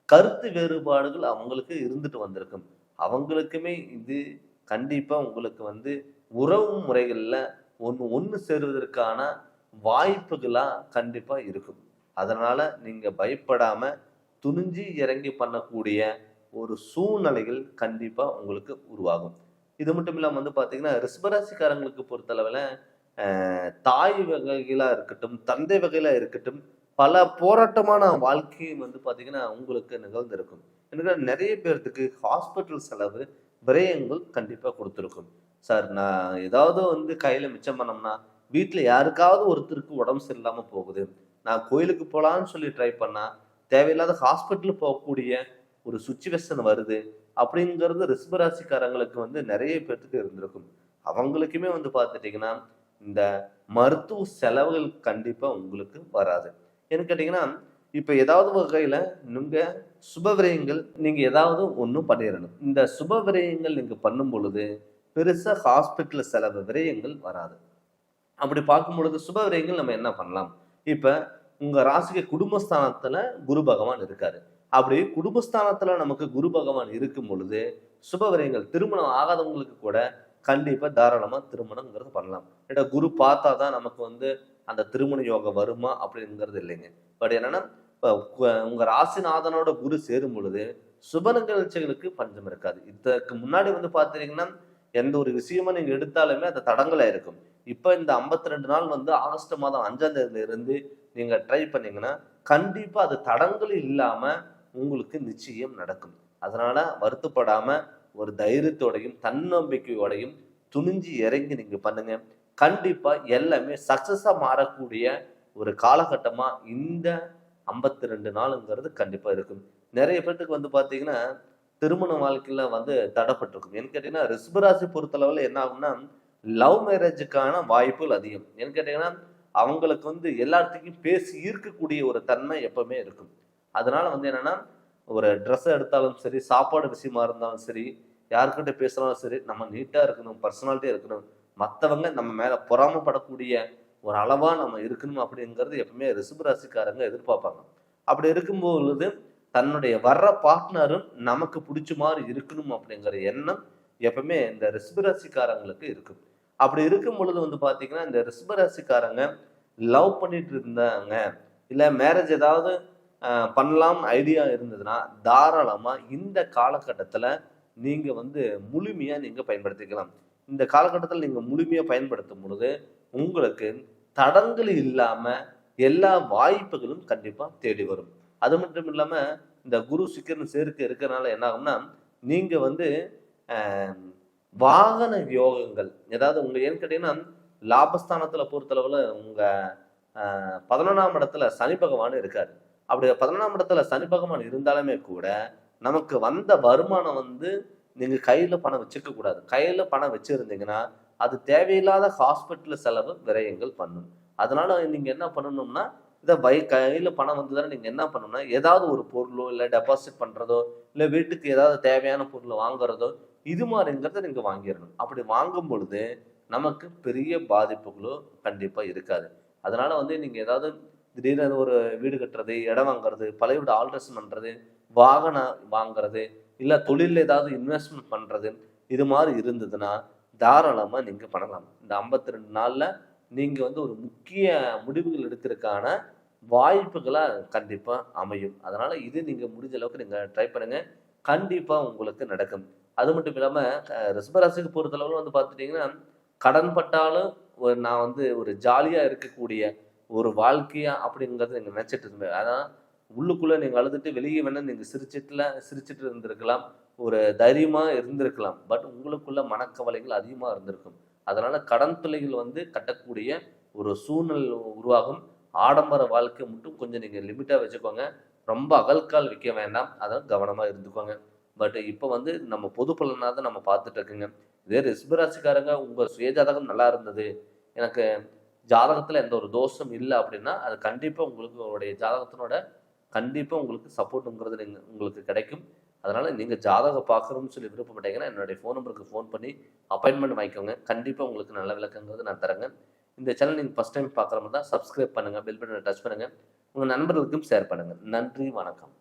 கருத்து வேறுபாடுகள் அவங்களுக்கு இருந்துட்டு வந்திருக்கும். அவங்களுக்குமே இது கண்டிப்பா உங்களுக்கு வந்து உறவு முறைகள்ல ஒண்ணு சேருவதற்கான வாய்ப்புகளா கண்டிப்பா இருக்கும். அதனால நீங்க பயப்படாம துணிஞ்சு இறங்கி பண்ணக்கூடிய ஒரு சூழ்நிலைகள் கண்டிப்பா உங்களுக்கு உருவாகும். இது மட்டும் இல்லாம வந்து பாத்தீங்கன்னா ரிஷபராசிக்காரங்களுக்கு பொறுத்தளவுல தாய் வகைகளா இருக்கட்டும், தந்தை வகையில இருக்கட்டும், பல போராட்டமான வாழ்க்கையும் வந்து பாத்தீங்கன்னா உங்களுக்கு நிகழ்ந்திருக்கும். எனக்கு நிறைய பேர்த்துக்கு ஹாஸ்பிட்டல் செலவு விரயங்கள் கண்டிப்பா கொடுத்துருக்கும். சார் நான் ஏதாவது வந்து கையில மிச்சம் பண்ணோம்னா வீட்டுல யாருக்காவது ஒருத்தருக்கு உடம்பு சரியில்லாம போகுது. நான் கோயிலுக்கு போலான்னு சொல்லி ட்ரை பண்ணா தேவையில்லாத ஹாஸ்பிட்டல் போகக்கூடிய ஒரு சுச்சுவேஷன் வருது அப்படிங்கிறது ரிஷபராசிக்காரங்களுக்கு வந்து நிறைய பேர்த்துக்கு இருந்திருக்கும். அவங்களுக்குமே வந்து பார்த்துட்டீங்கன்னா இந்த மருத்துவ செலவுகள் கண்டிப்பா உங்களுக்கு வராது. ஏன்னு கேட்டீங்கன்னா இப்ப ஏதாவது வகையில நீங்க சுப விரயங்கள் நீங்க ஏதாவது ஒண்ணு பண்ணிடணும். இந்த சுப விரயங்கள் நீங்க பண்ணும் பொழுது பெருசா ஹாஸ்பிட்டல் செலவு விரயங்கள் வராது. அப்படி பார்க்கும் பொழுது சுப விரயங்கள் நம்ம என்ன பண்ணலாம்? இப்ப உங்க ராசிக்கு குடும்பஸ்தானத்துல குரு பகவான் இருக்காரு. அப்படி குடும்பஸ்தானத்துல நமக்கு குரு பகவான் இருக்கும் பொழுது சுப விரயங்கள் திருமணம் ஆகாதவங்களுக்கு கூட கண்டிப்பா தாராளமா திருமணம்ங்கிறது பண்ணலாம். ஏன்னா குரு பார்த்தாதான் நமக்கு வந்து அந்த திருமண யோகம் வருமா அப்படிங்கிறது இல்லைங்க. பட் என்னன்னா உங்க ராசிநாதனோட குரு சேரும் பொழுது சுப நிகழ்ச்சிகளுக்கு பஞ்சம் இருக்காது. இதற்கு முன்னாடி வந்து பாத்தீங்கன்னா எந்த ஒரு விஷயமா நீங்க எடுத்தாலுமே அது தடங்களா இருக்கும். இப்ப இந்த 52 நாள் வந்து ஆகஸ்ட் மாதம் 5ஆம் தேதியில இருந்து நீங்க ட்ரை பண்ணீங்கன்னா கண்டிப்பா அது தடங்கள் இல்லாம உங்களுக்கு நிச்சயம் நடக்கும். அதனால வருத்தப்படாம ஒரு தைரியத்தோடையும் தன்னம்பிக்கையோடையும் துணிஞ்சு இறங்கி நீங்க பண்ணுங்க. கண்டிப்பா எல்லாமே சக்சஸா மாறக்கூடிய ஒரு காலகட்டமா இந்த 52 நாளுங்கிறது கண்டிப்பா இருக்கும். நிறைய பேர்த்துக்கு வந்து பாத்தீங்கன்னா திருமண வாழ்க்கையில வந்து தடைப்பட்டிருக்கும். ஏன்னு கேட்டீங்கன்னா ரிஷபராசி பொறுத்தளவுல என்ன ஆகும்னா லவ் மேரேஜுக்கான வாய்ப்புகள் அதிகம். ஏன்னு கேட்டீங்கன்னா அவங்களுக்கு வந்து எல்லாத்துக்கும் பேசி ஈர்க்கக்கூடிய ஒரு தன்மை எப்பவுமே இருக்கும். அதனால வந்து என்னன்னா ஒரு ட்ரெஸ் எடுத்தாலும் சரி, சாப்பாடு விஷயமா இருந்தாலும் சரி, யாருக்கிட்ட பேசினாலும் சரி, நம்ம நீட்டா இருக்கணும், பர்சனாலிட்டியா இருக்கணும். மத்தவங்க நம்ம மேல பொறாமைப்படக்கூடிய ஒரு அளவா நம்ம இருக்கணும் அப்படிங்கிறது எப்பவுமே ரிஷபராசிக்காரங்க எதிர்பார்ப்பாங்க. அப்படி இருக்கும் பொழுது தன்னுடைய வர்ற பார்ட்னரும் நமக்கு பிடிச்ச மாதிரி இருக்கணும் அப்படிங்கிற எண்ணம் எப்பவுமே இந்த ரிஷபராசிக்காரங்களுக்கு இருக்கும். அப்படி இருக்கும் பொழுது வந்து பாத்தீங்கன்னா இந்த ரிஷபராசிக்காரங்க லவ் பண்ணிட்டு இருந்தாங்க, இல்ல மேரேஜ் ஏதாவது பண்ணலாம் ஐடியா இருந்ததுன்னா தாராளமா இந்த காலகட்டத்துல நீங்க வந்து முழுமையா நீங்க பயன்படுத்திக்கலாம். இந்த காலகட்டத்தில் நீங்க முழுமையா பயன்படுத்தும் பொழுது உங்களுக்கு தடங்கள் இல்லாம எல்லா வாய்ப்புகளும் கண்டிப்பா தேடி வரும். அது மட்டும் இல்லாம இந்த குரு சுக்கிரன் சேர்க்கை இருக்கிறனால என்ன ஆகும்னா நீங்க வந்து அஹ், வாகன யோகங்கள் ஏதாவது உங்க ஏன்னு கேட்டீங்கன்னா லாபஸ்தானத்துல பொறுத்தளவுல உங்க 11ஆம் இடத்துல சனி பகவான் இருக்காரு. அப்படி 11ஆம் இடத்துல சனி பகவான் இருந்தாலுமே கூட நமக்கு வந்த வருமானம் வந்து நீங்க கையில பணம் வச்சுக்க கூடாது. கையில பணம் வச்சிருந்தீங்கன்னா அது தேவையில்லாத ஹாஸ்பிட்டல் செலவு விரயங்கள் பண்ணும். அதனால நீங்க என்ன பண்ணணும்னா இதை கையில பணம் வந்ததுன்னா நீங்க என்ன பண்ணணும்னா ஏதாவது ஒரு பொருளோ இல்லை டெபாசிட் பண்றதோ இல்லை வீட்டுக்கு ஏதாவது தேவையான பொருளை வாங்குறதோ இது மாதிரிங்கிறத நீங்க வாங்கிடணும். அப்படி வாங்கும் பொழுது நமக்கு பெரிய பாதிப்புகளோ கண்டிப்பா இருக்காது. அதனால வந்து நீங்க ஏதாவது திடீர்னு ஒரு வீடு கட்டுறது, இடம் வாங்குறது, பழைய வீடு ஆல்ட்ரேஷன் பண்றது, வாகனம் வாங்குறது, இல்ல தொழில்ல ஏதாவது இன்வெஸ்ட்மெண்ட் பண்றது, இது மாதிரி இருந்ததுன்னா தாராளமா நீங்க பண்ணலாம். இந்த 52 நாள்ல நீங்கள் வந்து ஒரு முக்கிய முடிவுகள் எடுக்கிறதுக்கான வாய்ப்புகளா கண்டிப்பா அமையும். அதனால இது நீங்க முடிஞ்ச அளவுக்கு நீங்க ட்ரை பண்ணுங்க. கண்டிப்பா உங்களுக்கு நடக்கும். அது மட்டும் இல்லாம ரிஷபராசிக்கு பொறுத்தளவுல வந்து பார்த்துட்டீங்கன்னா, கடன் பட்டாலும் நான் வந்து ஒரு ஜாலியா இருக்கக்கூடிய ஒரு வாழ்க்கையா அப்படிங்கிறத நீங்க நினைச்சிட்டு இருந்தேன். அதான் உள்ளுக்குள்ள நீங்க அழுதுட்டு வெளிய வேணா நீங்க சிரிச்சுட்டு இருந்திருக்கலாம். ஒரு தைரியமா இருந்திருக்கலாம். பட் உங்களுக்குள்ள மனக்கவலைகள் அதிகமா இருந்திருக்கும். அதனால கடன் தொல்லைகள் வந்து கட்டக்கூடிய ஒரு சூழ்நிலை உருவாகும். ஆடம்பர வாழ்க்கை மட்டும் கொஞ்சம் நீங்க லிமிட்டா வச்சுக்கோங்க. ரொம்ப அகல்கால் வைக்க வேண்டாம். அதான் கவனமா இருந்துக்கோங்க. பட் இப்ப வந்து நம்ம பொது பலனா தான் நம்ம பார்த்துட்டு இருக்கோங்க. இதே ரிஷபராசிக்காரங்க உங்க சுயஜாதகம் நல்லா இருந்தது. எனக்கு ஜாதகத்துல எந்த ஒரு தோஷம் இல்ல அப்படின்னா, அது கண்டிப்பா உங்களுக்கு உங்களுடைய ஜாதகத்தினோட கண்டிப்பா உங்களுக்கு சப்போர்ட்ங்கிறது உங்களுக்கு கிடைக்கும். அதனால நீங்க ஜாதகம் பார்க்கணும்னு சொல்லி விருப்பப்பட்டீங்கன்னா, என்னுடைய ஃபோன் நம்பருக்கு ஃபோன் பண்ணி அப்பாயின்ட்மென்ட் வாங்கிக்கோங்க. கண்டிப்பா உங்களுக்கு நல்ல விளக்கங்கிறது நான் தரேங்க. இந்த சேனல் நீங்க ஃபர்ஸ்ட் டைம் பார்க்குற மாரி இருந்தா சப்ஸ்கிரைப் பண்ணுங்க. பெல் பட்டன டச் பண்ணுங்க. உங்க நண்பர்களுக்கும் ஷேர் பண்ணுங்க. நன்றி, வணக்கம்.